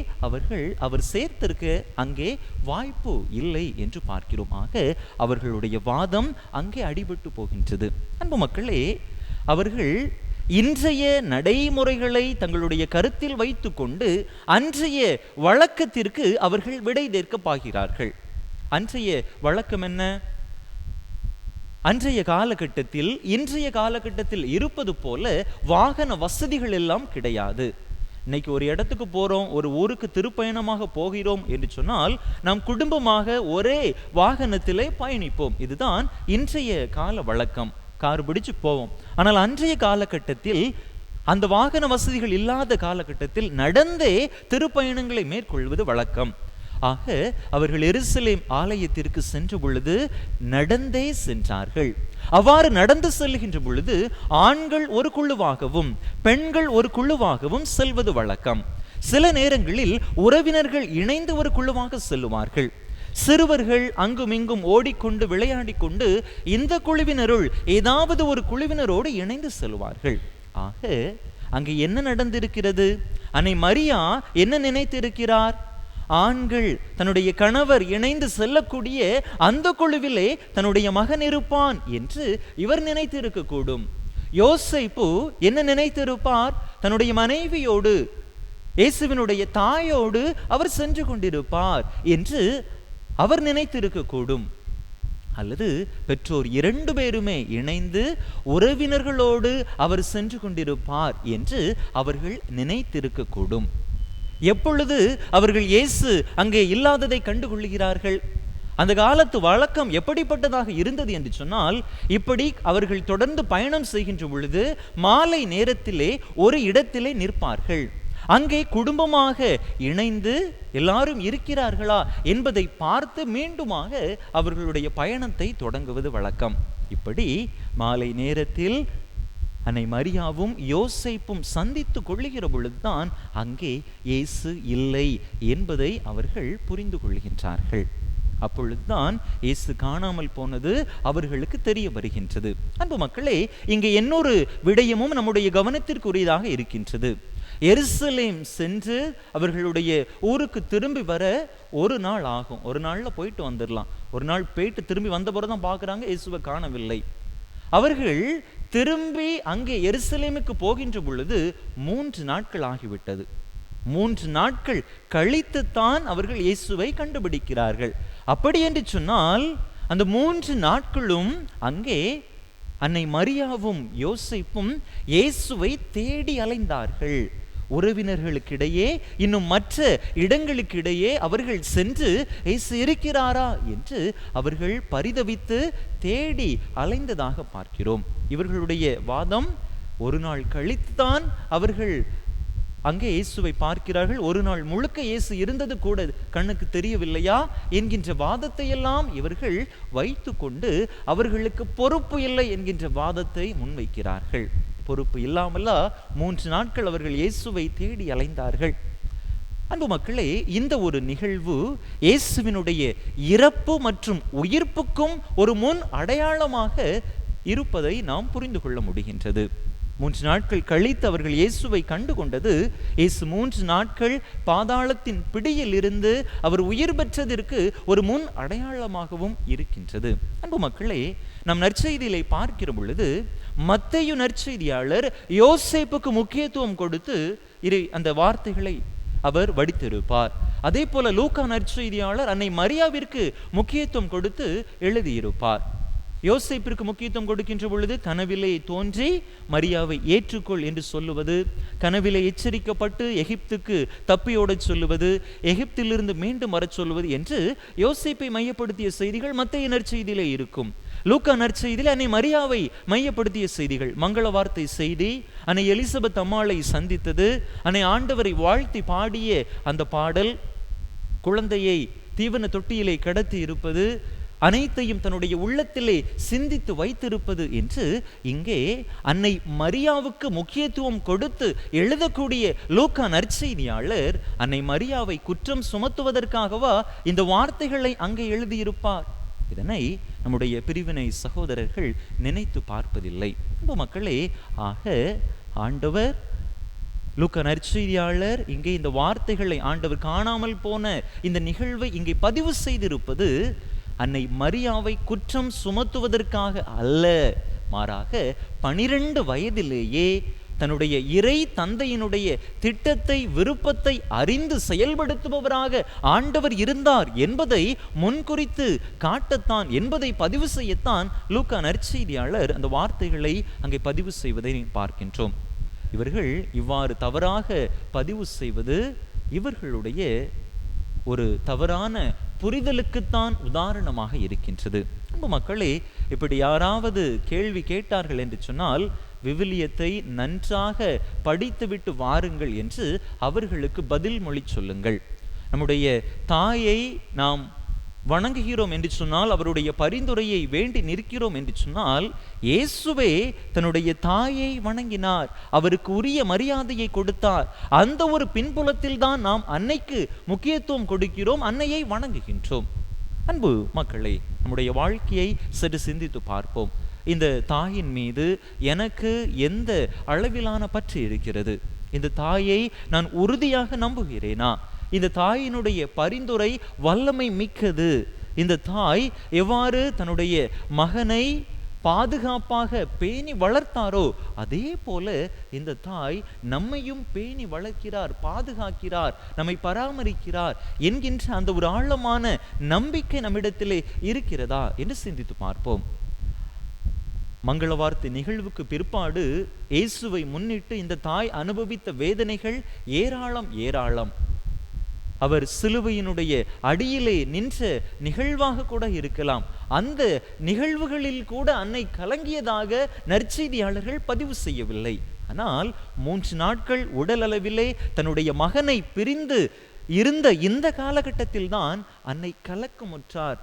அவர் சேர்த்திருக்க அங்கே வாய்ப்பு இல்லை என்று பார்க்கிறோம். ஆக அவர்களுடைய வாதம் அங்கே அடிபட்டு போகின்றது. அன்பு மக்களே, அவர்கள் இன்றைய நடைமுறைகளை தங்களுடைய கருத்தில் வைத்துக்கொண்டு அன்றைய வழக்கத்திற்கு அவர்கள் விடை தேர்க்க பாய்கிறார்கள். அன்றைய வழக்கம் என்ன? அன்றைய காலகட்டத்தில் இன்றைய காலகட்டத்தில் இருப்பது போல வாகன வசதிகள் எல்லாம் கிடையாது. இன்னைக்கு ஒரு இடத்துக்கு போறோம், ஒரு ஊருக்கு திருப்பயணமாக போகிறோம் என்று சொன்னால் நாம் குடும்பமாக ஒரே வாகனத்திலே பயணிப்போம். இதுதான் இன்றைய கால வழக்கம். கார் பிடிச்சு போவோம். ஆனால் அன்றைய காலகட்டத்தில் அந்த வாகன வசதிகள் இல்லாத காலகட்டத்தில் நடந்தே திருப்பயணங்களை மேற்கொள்வது வழக்கம். ஆக அவர்கள் எருசலேம் ஆலயத்திற்கு சென்ற பொழுது நடந்தே சென்றார்கள். அவ்வாறு நடந்து செல்கின்ற பொழுது ஆண்கள் ஒரு குழுவாகவும் பெண்கள் ஒரு குழுவாகவும் செல்வது வழக்கம். சில நேரங்களில் உறவினர்கள் இணைந்து ஒரு குழுவாக செல்லுவார்கள். சிறுவர்கள் அங்குமிங்கும் ஓடிக்கொண்டு விளையாடி கொண்டு இந்த குழுவினருள் ஏதாவது ஒரு குழுவினரோடு இணைந்து செல்வார்கள். ஆக அங்கே என்ன நடந்திருக்கிறது? அன்னை மரியா என்ன நினைத்திருக்கிறார்? ஆண்கள் தன்னுடைய கணவர் இணைந்து செல்லக்கூடிய அந்த குழுவிலே தன்னுடைய மகன் இருப்பான் என்று இவர் நினைத்திருக்கக்கூடும். யோசேப்பு என்ன நினைத்திருப்பார்? தன்னுடைய மனைவியோடு இயேசுவினுடைய தாயோடு அவர் சென்று கொண்டிருப்பார் என்று அவர் நினைத்திருக்கக்கூடும். அல்லது பெற்றோர் 2 பேருமே இணைந்து உறவினர்களோடு அவர் சென்று கொண்டிருப்பார் என்று அவர்கள் நினைத்திருக்கக்கூடும். எப்பொழுது அவர்கள் இயேசு அங்கே இல்லாததை கண்டுகொள்கிறார்கள்? அந்த காலத்து வழக்கம் எப்படிப்பட்டதாக இருந்தது என்று சொன்னால், இப்படி அவர்கள் தொடர்ந்து பயணம் செய்கின்ற பொழுது மாலை நேரத்திலே ஒரு இடத்திலே நிற்பார்கள். அங்கே குடும்பமாக இணைந்து எல்லாரும் இருக்கிறார்களா என்பதை பார்த்து மீண்டுமாக அவர்களுடைய பயணத்தை தொடங்குவது வழக்கம். இப்படி மாலை நேரத்தில் அன்னை மரியாவும் யோசேப்பும் சந்தித்து கொள்ளுகிற பொழுதுதான் அங்கே இயேசு இல்லை என்பதை அவர்கள் புரிந்து கொள்கின்றார்கள். அப்பொழுதுதான் இயேசு காணாமல் போனது அவர்களுக்கு தெரிய வருகின்றது. அன்பு மக்களே, இங்கே இன்னொரு விடயமும் நம்முடைய கவனத்திற்குரியதாக இருக்கின்றது. எருசலேம் சென்று அவர்களுடைய ஊருக்கு திரும்பி வர ஒரு நாள் ஆகும். ஒரு நாளில் போயிட்டு வந்துடலாம். ஒரு நாள் போயிட்டு திரும்பி வந்த பிறகு தான் பார்க்குறாங்க இயேசுவை காணவில்லை. அவர்கள் திரும்பி அங்கே எருசலேமுக்கு போகின்ற பொழுது 3 நாட்கள் ஆகிவிட்டது. 3 நாட்கள் கழித்துத்தான் அவர்கள் இயேசுவை கண்டுபிடிக்கிறார்கள். அப்படி என்று சொன்னால் அந்த 3 நாட்களும் அங்கே அன்னை மரியாவும் யோசேப்பும் இயேசுவை தேடி அலைந்தார்கள். உறவினர்களுக்கிடையே, இன்னும் மற்ற இடங்களுக்கிடையே அவர்கள் சென்று இயேசு இருக்கிறாரா என்று அவர்கள் பரிதவித்து தேடி அலைந்ததாக பார்க்கிறோம். இவர்களுடைய வாதம், ஒரு நாள் கழித்துதான் அவர்கள் அங்கே இயேசுவை பார்க்கிறார்கள், ஒரு நாள் முழுக்க இயேசு இருந்தது கூட கண்ணுக்கு தெரியவில்லையா என்கின்ற வாதத்தை எல்லாம் இவர்கள் வைத்து கொண்டு அவர்களுக்கு பொறுப்பு இல்லை என்கின்ற வாதத்தை முன்வைக்கிறார்கள். பொறுப்பு இல்லாமல்லா 3 நாட்கள் அவர்கள் இயேசுவை தேடி அலைந்தார்கள். அன்பு மக்களே, இந்த ஒரு நிகழ்வு இயேசுவினுடைய இறப்பு மற்றும் உயிர்ப்புக்கும் ஒரு முன் அடையாளமாக இருப்பதை நாம் புரிந்து கொள்ள முடிகின்றது. 3 நாட்கள் கழித்து அவர்கள் இயேசுவை கண்டு கொண்டது, இயேசு 3 நாட்கள் பாதாளத்தின் பிடியில் இருந்து அவர் உயிர் பெற்றதற்கு ஒரு முன் அடையாளமாகவும் இருக்கின்றது. அன்பு மக்களே, நம் நற்செய்தியிலே பார்க்கிற பொழுது மத்தேயு நற்செய்தியாளர் யோசேப்புக்கு முக்கியத்துவம் கொடுத்து அந்த வார்த்தைகளை அவர் வடித்திருப்பார். அதே போல லூக்கா நற்செய்தியாளர் அன்னை மரியாவிற்கு முக்கியத்துவம் கொடுத்து எழுதியிருப்பார். யோசேப்பிற்கு முக்கியத்துவம் கொடுக்கின்ற பொழுது கனவிலே தோன்றி மரியாவை ஏற்றுக்கொள் என்று சொல்லுவது, கனவிலே எச்சரிக்கப்பட்டு எகிப்துக்கு தப்பியோடச் சொல்லுவது, எகிப்திலிருந்து மீண்டும் வரச் சொல்லுவது என்று யோசேப்பை மையப்படுத்திய செய்திகள் மத்தேயு நற்செய்தியிலே இருக்கும். லூக்கா நற்செய்தியில் அன்னை மரியாவை மையப்படுத்திய செய்திகள், மங்கள வார்த்தை செய்தி, அன்னை எலிசபெத் அம்மாளை சந்தித்தது, அன்னை ஆண்டவரை வாழ்த்தி பாடிய அந்த பாடல், குழந்தையை தீவன தொட்டியிலே கடத்தி இருப்பது, அனைத்தையும் தன்னுடைய உள்ளத்திலே சிந்தித்து வைத்திருப்பது என்று இங்கே அன்னை மரியாவுக்கு முக்கியத்துவம் கொடுத்து எழுதக்கூடிய லூக்கா நற்செய்தியாளர் அன்னை மரியாவை குற்றம் சுமத்துவதற்காகவா இந்த வார்த்தைகளை அங்கே எழுதியிருப்பார்? இதனை நம்முடைய பிரிவினை சகோதரர்கள் நினைத்து பார்ப்பதில்லை. மக்களே, ஆக ஆண்டவர் லூக்கா நற்செய்தியாளர் இங்கே இந்த வார்த்தைகளை, ஆண்டவர் காணாமல் போன இந்த நிகழ்வை இங்கே பதிவு செய்திருப்பது அன்னை மரியாவை குற்றம் சுமத்துவதற்காக அல்ல, மாறாக 12 வயதிலேயே தன்னுடைய இறை தந்தையினுடைய திட்டத்தை, விருப்பத்தை அறிந்து செயல்படுத்துபவராக ஆண்டவர் இருந்தார் என்பதை முன்குறித்து காட்டத்தான், என்பதை பதிவு செய்யத்தான் லூக்கா நற்செய்தியாளர் அந்த வார்த்தைகளை அங்கே பதிவு செய்வதை பார்க்கின்றோம். இவர்கள் இவ்வாறு தவறாக பதிவு செய்வது இவர்களுடைய ஒரு தவறான புரிதலுக்குத்தான் உதாரணமாக இருக்கின்றது. மக்களே, இப்படி யாராவது கேள்வி கேட்டார்கள் என்று சொன்னால் விவிலியத்தை நன்றாக படித்துவிட்டு வாருங்கள் என்று அவர்களுக்கு பதில் மொழி சொல்லுங்கள். நம்முடைய தாயை நாம் வணங்குகிறோம் என்று சொன்னால், அவருடைய பரிந்துரையை வேண்டி நிற்கிறோம் என்று சொன்னால், இயேசுவே தன்னுடைய தாயை வணங்கினார், அவருக்கு உரிய மரியாதையை கொடுத்தார். அந்த ஒரு பின்புலத்தில் தான் நாம் அன்னைக்கு முக்கியத்துவம் கொடுக்கிறோம், அன்னையை வணங்குகின்றோம். அன்பு மக்களே, நம்முடைய வாழ்க்கையை சற்று சிந்தித்து பார்ப்போம். இந்த தாயின் மீது எனக்கு எந்த அளவிலான பற்று இருக்கிறது? இந்த தாயை நான் உறுதியாக நம்புகிறேனா? இந்த தாயினுடைய பரிந்துரை வல்லமை மிக்கது. இந்த தாய் எவ்வாறு தன்னுடைய மகனை பாதுகாப்பாக பேணி வளர்த்தாரோ அதே போல இந்த தாய் நம்மையும் பேணி வளர்க்கிறார், பாதுகாக்கிறார், நம்மை பராமரிக்கிறார் என்கின்ற அந்த ஒரு ஆழமான நம்பிக்கை நம்மிடத்திலே இருக்கிறதா என்று சிந்தித்து பார்ப்போம். மங்கள வார்த்தை நிகழ்வுக்கு பிற்பாடு இயேசுவை முன்னிட்டு இந்த தாய் அனுபவித்த வேதனைகள் ஏராளம் ஏராளம். அவர் சிலுவையினுடைய அடியிலே நின்ற நிகழ்வாக கூட இருக்கலாம். அந்த நிகழ்வுகளில் கூட அன்னை கலங்கியதாக நற்செய்தியாளர்கள் பதிவு செய்யவில்லை. ஆனால் 3 நாட்கள் உடல் அளவிலே தன்னுடைய மகனை பிரிந்து இருந்த இந்த காலகட்டத்தில் தான் அன்னை கலக்கமுற்றார்.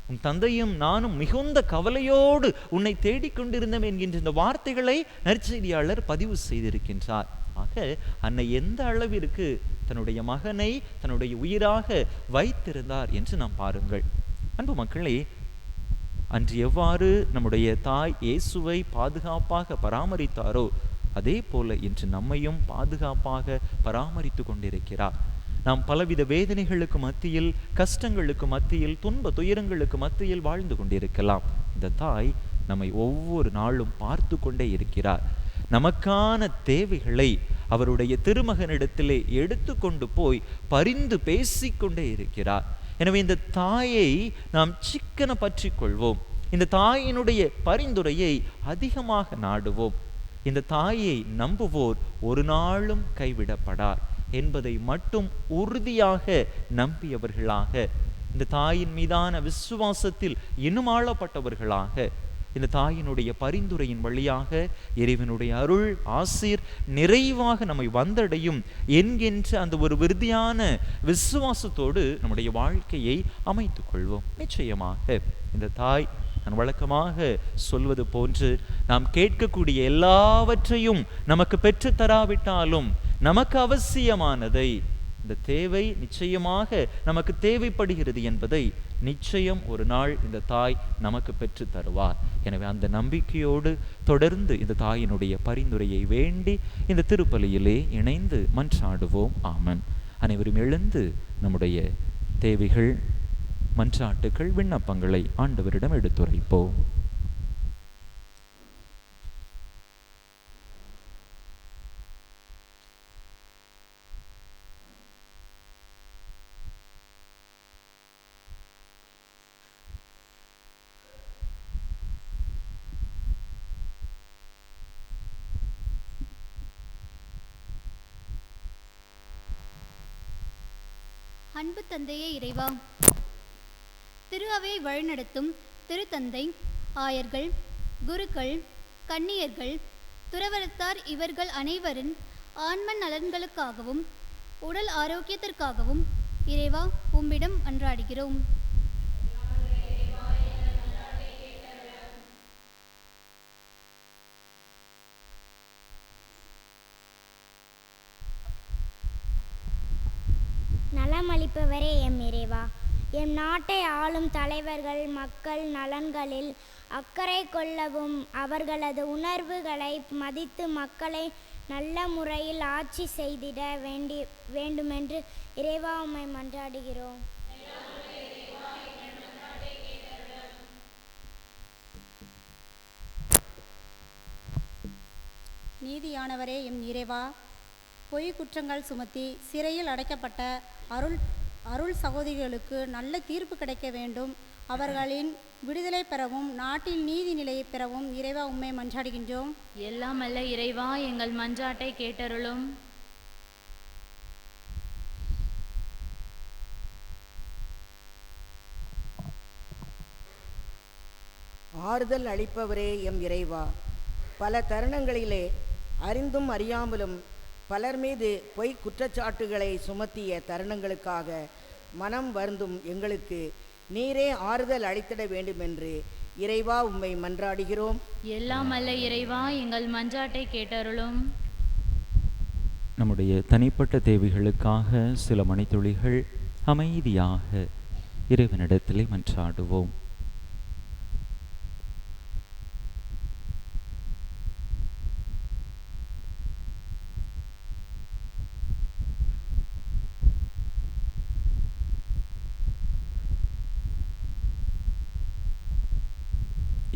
உன் தந்தையும் நானும் மிகுந்த கவலையோடு உன்னை தேடிக்கொண்டிருந்தோம் என்கின்ற இந்த வார்த்தைகளை நற்செய்தியாளர் பதிவு செய்திருக்கின்றார். ஆக அன்னை எந்த அளவிற்கு தன்னுடைய மகனை தன்னுடைய உயிராக வைத்திருந்தார் என்று நாம் பாருங்கள். அன்பு மக்களே, அன்று எவ்வாறு நம்முடைய தாய் இயேசுவை பாதுகாப்பாக பராமரித்தாரோ அதே போல இன்று நம்மையும் பாதுகாப்பாக பராமரித்து கொண்டிருக்கிறார். நாம் பலவித வேதனைகளுக்கு மத்தியில், கஷ்டங்களுக்கு மத்தியில், துன்ப துயரங்களுக்கு மத்தியில் வாழ்ந்து கொண்டிருக்கலாம். இந்த தாய் நம்மை ஒவ்வொரு நாளும் பார்த்து கொண்டே இருக்கிறார். நமக்கான தேவைகளை அவருடைய திருமகனிடத்திலே எடுத்து கொண்டு போய் பரிந்து பேசிக்கொண்டே இருக்கிறார். எனவே இந்த தாயை நாம் சிக்கன பற்றி கொள்வோம். இந்த தாயினுடைய பரிந்துரையை அதிகமாக நாடுவோம். இந்த தாயை நம்புவோர் ஒரு நாளும் கைவிடப்படார் என்பதை மட்டும் உறுதியாக நம்பியவர்களாக, இந்த தாயின் மீதான விசுவாசத்தில் இன்னும் ஆளப்பட்டவர்களாக, இந்த தாயினுடைய பரிந்துரையின் வழியாக இறைவனுடைய அருள் ஆசீர் நிறைவாக நம்மை வந்தடையும் என்கின்ற அந்த ஒரு விருதியான விசுவாசத்தோடு நம்முடைய வாழ்க்கையை அமைத்துக் கொள்வோம். நிச்சயமாக இந்த தாய், நான் வழக்கமாக சொல்வது போன்று, நாம் கேட்கக்கூடிய எல்லாவற்றையும் நமக்கு பெற்று தராவிட்டாலும் நமக்கு அவசியமானதை, இந்த தேவை நிச்சயமாக நமக்கு தேவைப்படுகிறது என்பதை நிச்சயம் ஒரு நாள் இந்த தாய் நமக்கு பெற்று தருவார். எனவே அந்த நம்பிக்கையோடு தொடர்ந்து இந்த தாயினுடைய பரிந்துரையை வேண்டி இந்த திருப்பலியிலே இணைந்து மன்றாடுவோம். ஆமன். அனைவரும் எழுந்து நம்முடைய தேவைகள், மன்றாட்டுக்கள், விண்ணப்பங்களை ஆண்டவரிடம் எடுத்துரைப்போம். அன்பு தந்தையே இறைவா, திரு அவையை வழிநடத்தும் திருத்தந்தை, ஆயர்கள், குருக்கள், கன்னியர்கள், துறவரத்தார் இவர்கள் அனைவரின் ஆன்ம நலன்களுக்காகவும் உடல் ஆரோக்கியத்திற்காகவும் இறைவா உம்மிடம் மன்றாடுகிறோம். நலமளிப்பவரே எம் இறைவா, எம் நாட்டை ஆளும் தலைவர்கள் மக்கள் நலன்களில் அக்கறை கொள்ளவும் அவர்களது உணர்வுகளை மதித்து மக்களை நல்ல முறையில் ஆட்சி செய்திட வேண்டுமென்று இறைவா உம்மை மன்றாடுகிறோம். நீதியானவரே எம் இறைவா, பொய் குற்றங்கள் சுமத்தி சிறையில் அடைக்கப்பட்ட அருள் சகோதரிகளுக்கு நல்ல தீர்ப்பு கிடைக்க வேண்டும். அவர்களின் விடுதலை பெறவும் நாட்டில் நீதி நிலையை பெறவும் இறைவா உம்மை மன்றாடுகின்றோம். எல்லாம் அல்ல இறைவா, எங்கள் மன்றாட்டை கேட்டருளும். ஆறுதல் அளிப்பவரே எம் இறைவா, பல தருணங்களிலே அறிந்தும் அறியாமலும் பலர் மீது பொய் குற்றச்சாட்டுகளை சுமத்திய தருணங்களுக்காக மனம் வருந்தும் எங்களுக்கு நீரே ஆறுதல் அளித்திட வேண்டுமென்று இறைவா உம்மை மன்றாடுகிறோம். எல்லாம் அல்ல இறைவா, எங்கள் மன்றாட்டை கேட்டருளும். நம்முடைய தனிப்பட்ட தேவைகளுக்காக சில மணித்துளிகள் அமைதியாக இறைவனிடத்திலே மன்றாடுவோம்.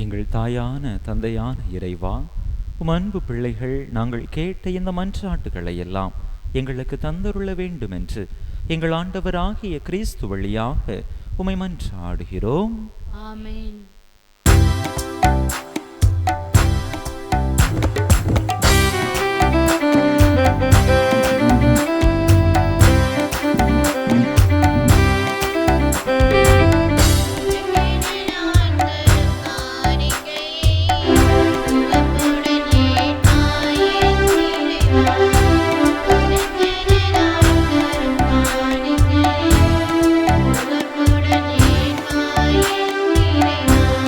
எங்கள் தாயான தந்தையான இறைவா, உம் அன்பு பிள்ளைகள் நாங்கள் கேட்ட இந்த மன்றாட்டுகளை எல்லாம் எங்களுக்கு தந்தருள வேண்டுமென்று எங்கள் ஆண்டவராகிய கிறிஸ்து வழியாக உம்மை மன்றாடுகிறோம். ஆமென். இறைவா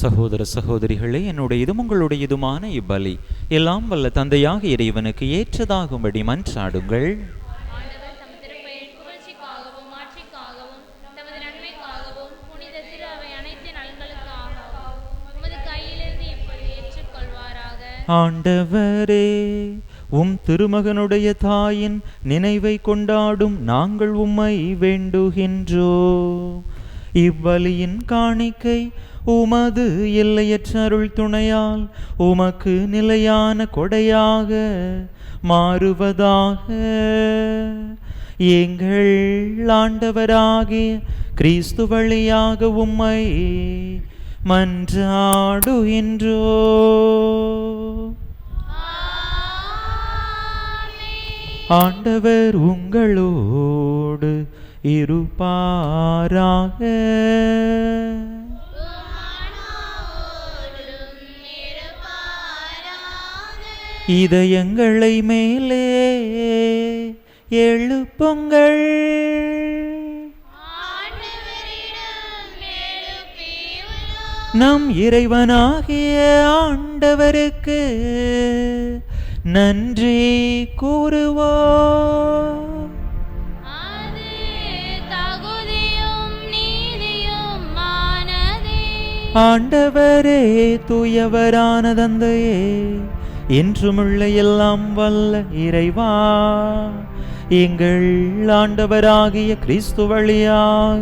சகோதர சகோதரிகளே, என்னுடையதும் உங்களுடையதுமான இப்பலி எல்லாம் வல்ல தந்தையாக இறைவனுக்கு ஏற்றதாகும்படி மன்றாடுங்கள். ஆண்டவரே, உம் திருமகனுடைய தாயின் நினைவை கொண்டாடும் நாங்கள் உம்மை வேண்டுகின்றோம். இவ்வலியின் காணிக்கை உமது எல்லையற்ற அருள் துணையால் உமக்கு நிலையான கொடையாக மாறுவதாக. எங்கள் ஆண்டவராகிய கிறிஸ்து வழியாக உம்மை மன்றாடுகின்றோம். ஆண்டவர் உங்களோடு இருப்பாராக. இதயங்களை மேலே எழுப்புங்கள். நம் இறைவனாகிய ஆண்டவருக்கு நன்றி கூறுவோம். ஆண்டவரே, தூயவரான தந்தையே, என்றுமுள்ள எல்லாம் வல்ல இறைவா, எங்கள் ஆண்டவராகிய கிறிஸ்து வழியாக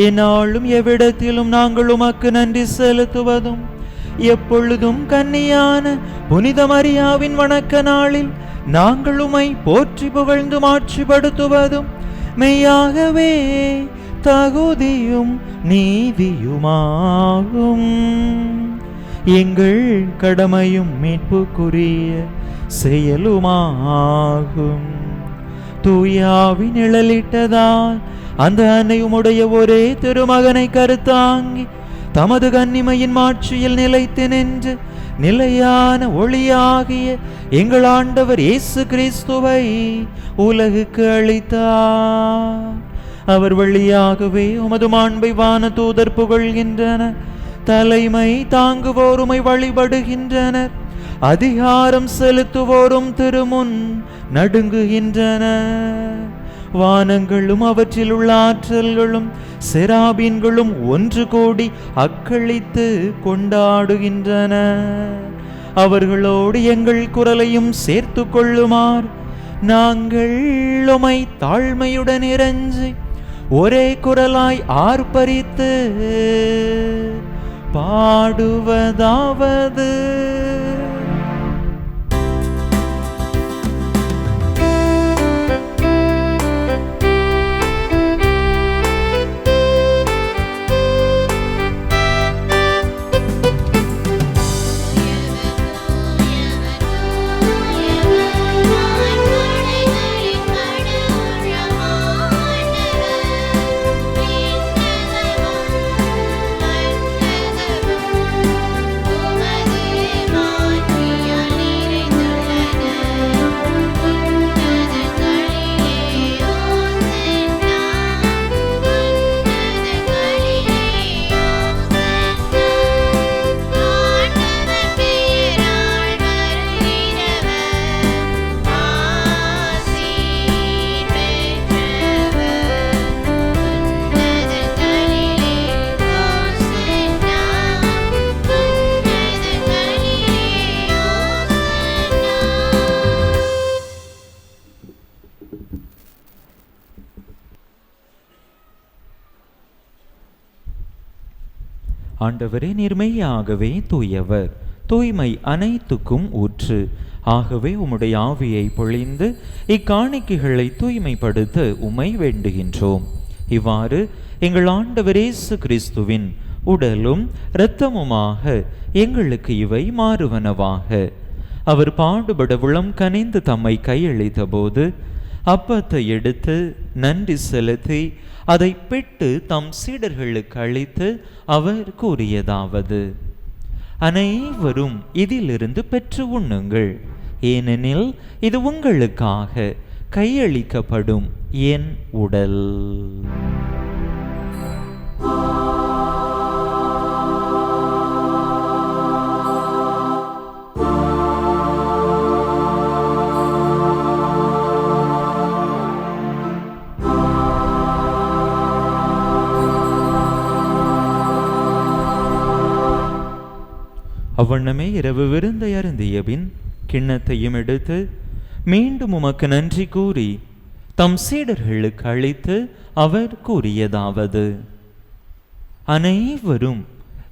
எந்நாளும் எவ்விடத்திலும் நாங்கள் உமக்கு நன்றி செலுத்துவதும், எப்பொழுதும் கன்னியான புனித மரியாவின் வணக்க நாளில் நாங்கள் உம்மை போற்றி புகழ்ந்து மாட்சிப்படுத்துவதும் மெய்யாகவே தகுதியும் நீதியுமாகும். எங்கள் கடமையும் மீட்புக்குரிய செயலுமாகும். தூயாவின் நிழலிட்டதால் அந்த அன்னையுமுடைய ஒரே திருமகனை கருத்தாங்கி தமது கன்னிமையின் மாட்சியில் நிலைத்து நின்று நிலையான ஒளியாகிய எங்கள் ஆண்டவர் இயேசு கிறிஸ்துவை உலகுக்கு அளித்தார். அவர் வழியாகவே உமது மாண்பை வான தூதர் புகழ்கின்றன. தலைமை தாங்குவோருமை வழிபடுகின்றனர். அதிகாரம் செலுத்துவோரும் திருமுன் நடுங்குகின்றனர். வானங்களும் அவற்றில் உள்ள ஆற்றல்களும் செராபீன்களும் ஒன்று கூடி அக்களித்து கொண்டாடுகின்றன. அவர்களோடு எங்கள் குரலையும் சேர்த்து கொள்ளுமாறு நாங்கள் உம்மை தாழ்மையுடன் இறைஞ்சி ஒரே குரலாய் ஆர்ப்பரித்து பாடுவதாவது: ஆண்டவரே, நீர்மையாகவே தூயவர், தூய்மை அனைத்துக்கும் ஊற்று. ஆகவே உம்முடைய ஆவியை பொழிந்து இக்காணிக்கைகளை தூய்மைப்படுத்த உம்மை வேண்டுகின்றோம். இவ்வாறு எங்கள் ஆண்டவர் இயேசு கிறிஸ்துவின் உடலும் இரத்தமுமாக எங்களுக்கு இவை மாறுவனவாக. அவர் பாடுபட உளம் கனிந்து தம்மை கையளித்த போது அப்பத்தை எடுத்து நன்றி செலுத்தி அதை பிட்டு தம் சீடர்களுக்கு அளித்து அவர் கூறியதாவது: அனைவரும் இதிலிருந்து பெற்று உண்ணுங்கள், ஏனெனில் இது உங்களுக்காக கையளிக்கப்படும் என் உடல். அவ்வண்ணமே இரவு விருந்தை அருந்திய பின் கிண்ணத்தையும் எடுத்து மீண்டும் உமக்கு நன்றி கூறி தம் சீடர்களுக்கு அளித்து அவர் கூறியதாவது: அனைவரும்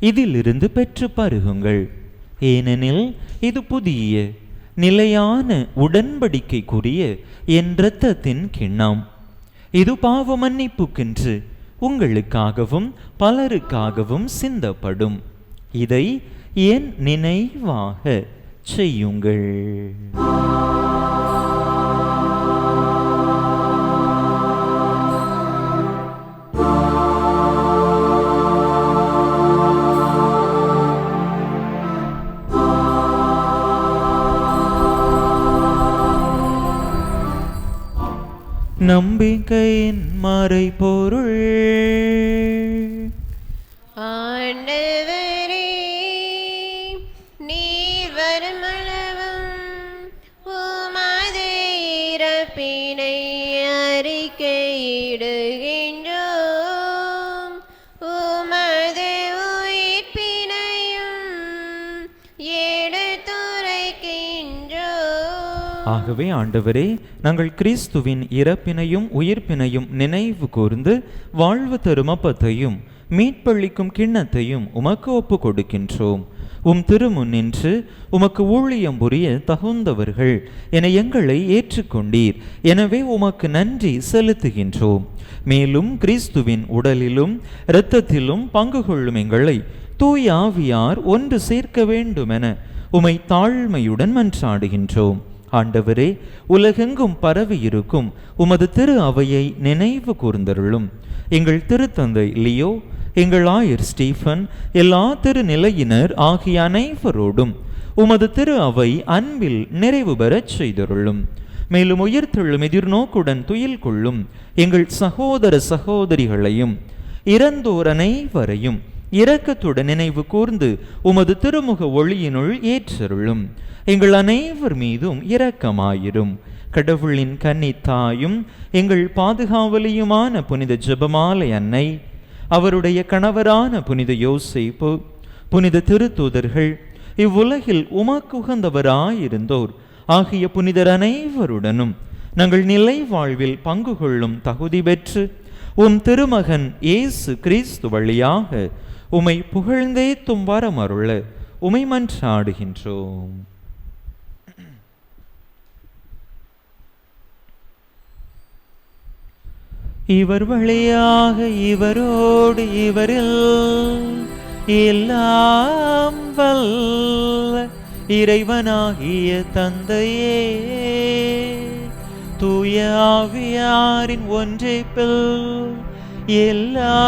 இதிலிருந்து பெற்று பருகுங்கள், ஏனெனில் இது புதிய நிலையான உடன்படிக்கைக்குரிய என் இரத்தத்தின் கிண்ணம். இது பாவ மன்னிப்புக்கென்று உங்களுக்காகவும் பலருக்காகவும் சிந்தப்படும். இதை என் நினைவாக செய்யுங்கள். நம்பிக்கையின் மறைபொருள். ஆண்டவரே, நீர் வருமளவும் உமது இறப்பினை அறிக்கையிடுகின்றோம், உமது உயிர்ப்பினையும் எடுத்துரைக்கின்றோம். ஆகவே ஆண்டவரே, நாங்கள் கிறிஸ்துவின் இறப்பினையும் உயிர்ப்பினையும் நினைவு கூர்ந்து வாழ்வு தரும் அப்பத்தையும் மீட்பளிக்கும் கிண்ணத்தையும் உமக்கு ஒப்பு கொடுக்கின்றோம். உம் திருமுன் நின்று உமக்கு ஊழியம் புரிய தகுந்தவர்கள் என எங்களை ஏற்றுக்கொண்டீர். எனவே உமக்கு நன்றி செலுத்துகின்றோம். மேலும் கிறிஸ்துவின் உடலிலும் இரத்தத்திலும் பங்கு கொள்ளும் எங்களை தூய ஆவியார் ஒன்று சேர்க்க வேண்டுமென உமை தாழ்மையுடன் மன்றாடுகின்றோம். ஆண்டவரே, உலகெங்கும் பரவி இருக்கும் உமது திரு அவையை நினைவு கூர்ந்தருளும். எங்கள் திருத்தந்தை லியோ, எங்கள் ஆயர் ஸ்டீஃபன், எல்லா திருநிலையினர் ஆகிய அனைவரோடும் உமது திரு அவை அன்பில் நிறைவு பெறச் செய்தருளும். மேலும் உயிர்த்தெழும் எதிர்நோக்குடன் துயில் கொள்ளும் எங்கள் சகோதர சகோதரிகளையும் இறந்தோர் அனைவரையும் இரக்கத்துடன் நினைவு கூர்ந்து உமது திருமுக ஒளியினுள் ஏற்றருளும். எங்கள் அனைவர் மீதும் இரக்கமாயிரும். கடவுளின் கன்னித்தாயும் எங்கள் பாதுகாவலியுமான புனித ஜெபமாலை அன்னை, அவருடைய கணவரான புனித யோசேப்பு, புனித திருத்தூதர்கள், இவ்வுலகில் உமக்கு உகந்தவராயிருந்தோர் ஆகிய புனிதர் அனைவருடனும் நாங்கள் நிலை வாழ்வில் பங்கு கொள்ளும் தகுதி பெற்று உம் திருமகன் இயேசு கிறிஸ்து வழியாக உமை புகழ்ந்தேத்தும் வரமருள உமை மன்றாடுகின்றோம். இவர் வழியாக இவரோடு இவரில் எல்லாம் வல்ல இறைவனாகிய தந்தையே, தூய ஆவியாரின் ஒன்றைப்பில் எல்லா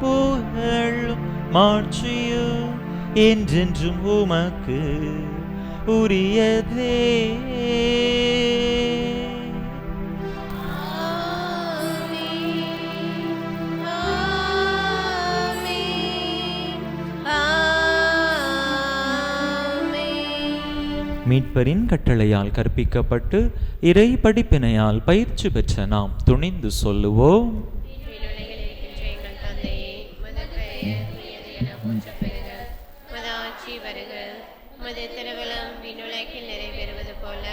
புகழும் மாட்சியும் என்றென்றும் உமக்கு உரியதே. மீட்பரின் கட்டளையால் கற்பிக்கப்பட்டு இறை படிப்பினையால் பயிற்சி பெற்ற நாம் துணிந்து சொல்லுவோம்: நிறைவேறுவது போல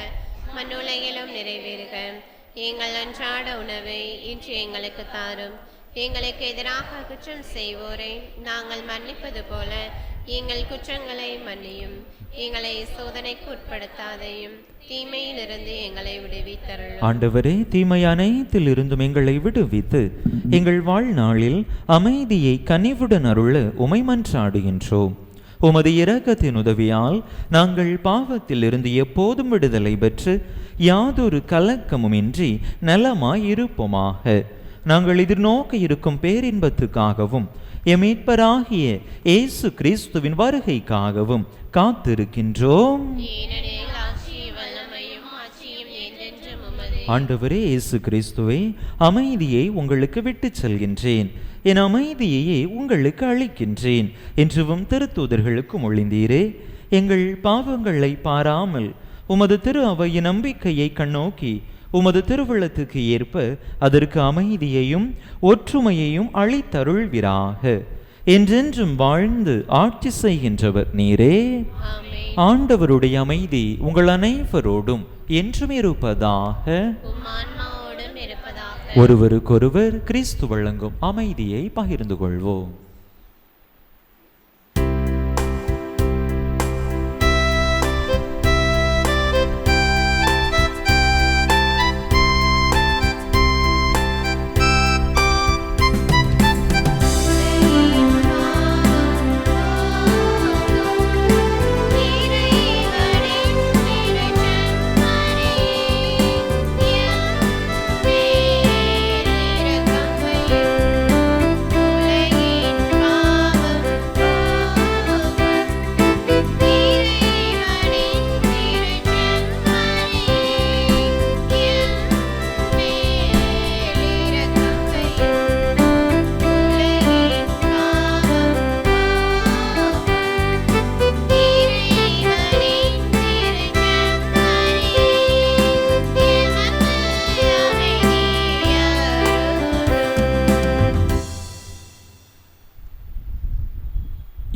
மண்ணுலகிலும் நிறைவேறுக. எங்கள் அன்றாட உணவை இன்று எங்களுக்கு தாரும். எங்களுக்கு எதிராக குற்றம் செய்வோரை நாங்கள் மன்னிப்பது போல எங்கள் குற்றங்களை மன்னியும். எங்களை சோதனைக்கு உட்படுத்தாதையும் தீமையிலிருந்து எங்களை விடுவித்தருளும். ஆண்டவரே, தீமை அனைத்தில் இருந்தும் எங்களை விடுவித்து எங்கள் வாழ்நாளில் அமைதியை கனிவுடன் அருள உமை மன்றாடுகின்றோம். உமது இரக்கத்தின் உதவியால் நாங்கள் பாவத்தில் இருந்து எப்போதும் விடுதலை பெற்று யாதொரு கலக்கமுமின்றி நலமாய் இருப்போமாக. நாங்கள் எதிர்நோக்க இருக்கும் பேரின்பத்துக்காகவும் எமீட்பராகிய இயேசு கிறிஸ்துவின் வருகைக்காகவும் காத்திருக்கின்றோம். ஆண்டவரே இயேசு கிறிஸ்துவே, அமைதியை உங்களுக்கு விட்டுச் செல்கின்றேன், என் அமைதியையே உங்களுக்கு அளிக்கின்றேன் என்றும் திருத்தூதர்களுக்கு மொழிந்தீரே. எங்கள் பாவங்களை பாராமல் உமது திரு அவையின் நம்பிக்கையை கண்ணோக்கி உமது திருவுள்ளத்துக்கு ஏற்ப அதற்கு அமைதியையும் ஒற்றுமையையும் அளித்தருள்வீராக. என்றென்றும் வாழ்ந்து ஆட்சி செய்கின்றவர் நீரே. ஆமென். ஆண்டவருடைய அமைதி உங்கள் அனைவரோடும் என்றும் இருப்பதாக. உம் ஆன்மாவோடும் இருப்பதாக. ஒருவருக்கொருவர் கிறிஸ்து வழங்கும் அமைதியை பகிர்ந்து கொள்வோம்.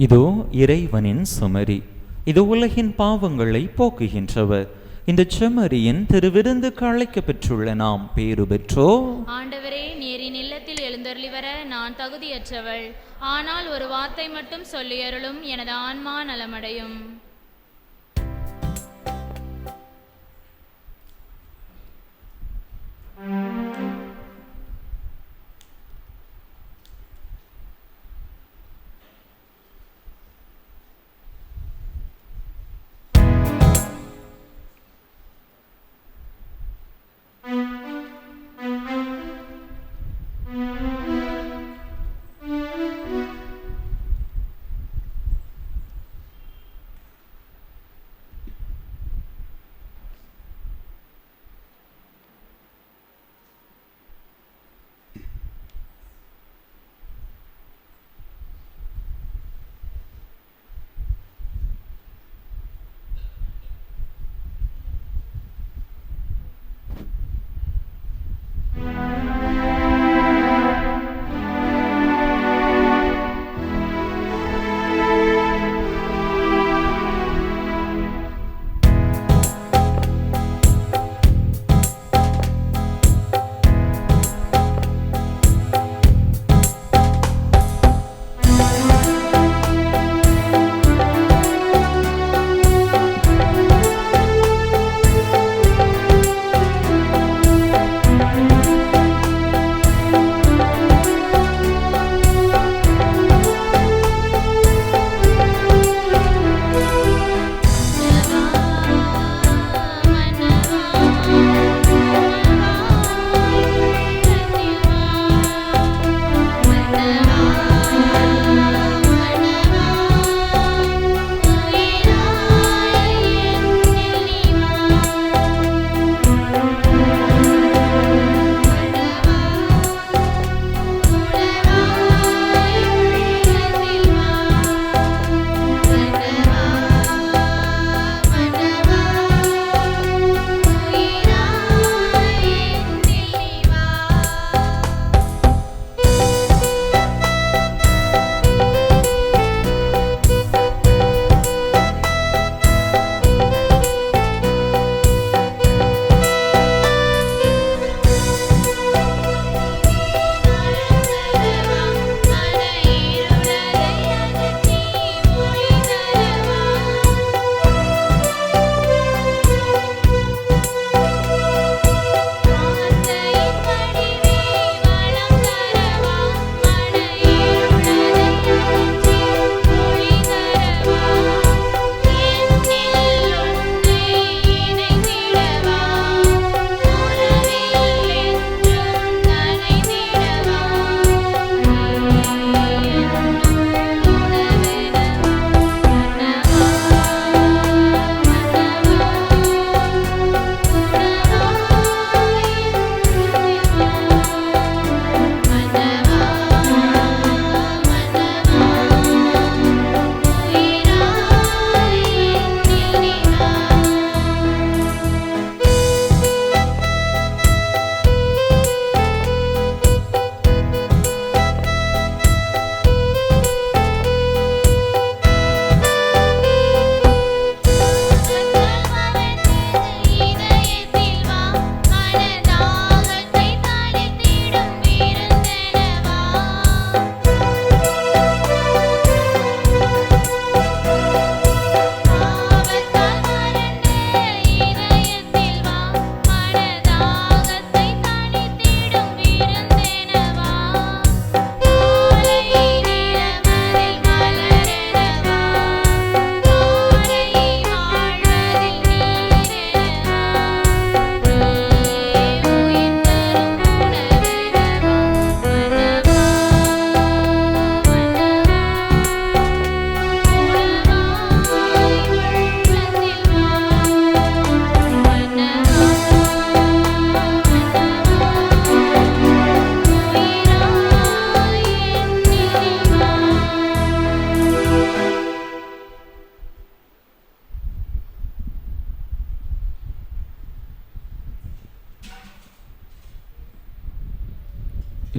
இதோ இறைவனின் செம்மறி, இது உலகின் பாவங்களை போக்குகின்றவர். இந்த செம்மறியின் திருவிருந்துக்கு அழைக்க பெற்றுள்ள நாம் பேறு பெற்றோ. ஆண்டவரே, நீரின் இல்லத்தில் எழுந்தருளி வர நான் தகுதியற்றவள். ஆனால் ஒரு வார்த்தை மட்டும் சொல்லியருளும், எனது ஆன்மா நலமடையும்.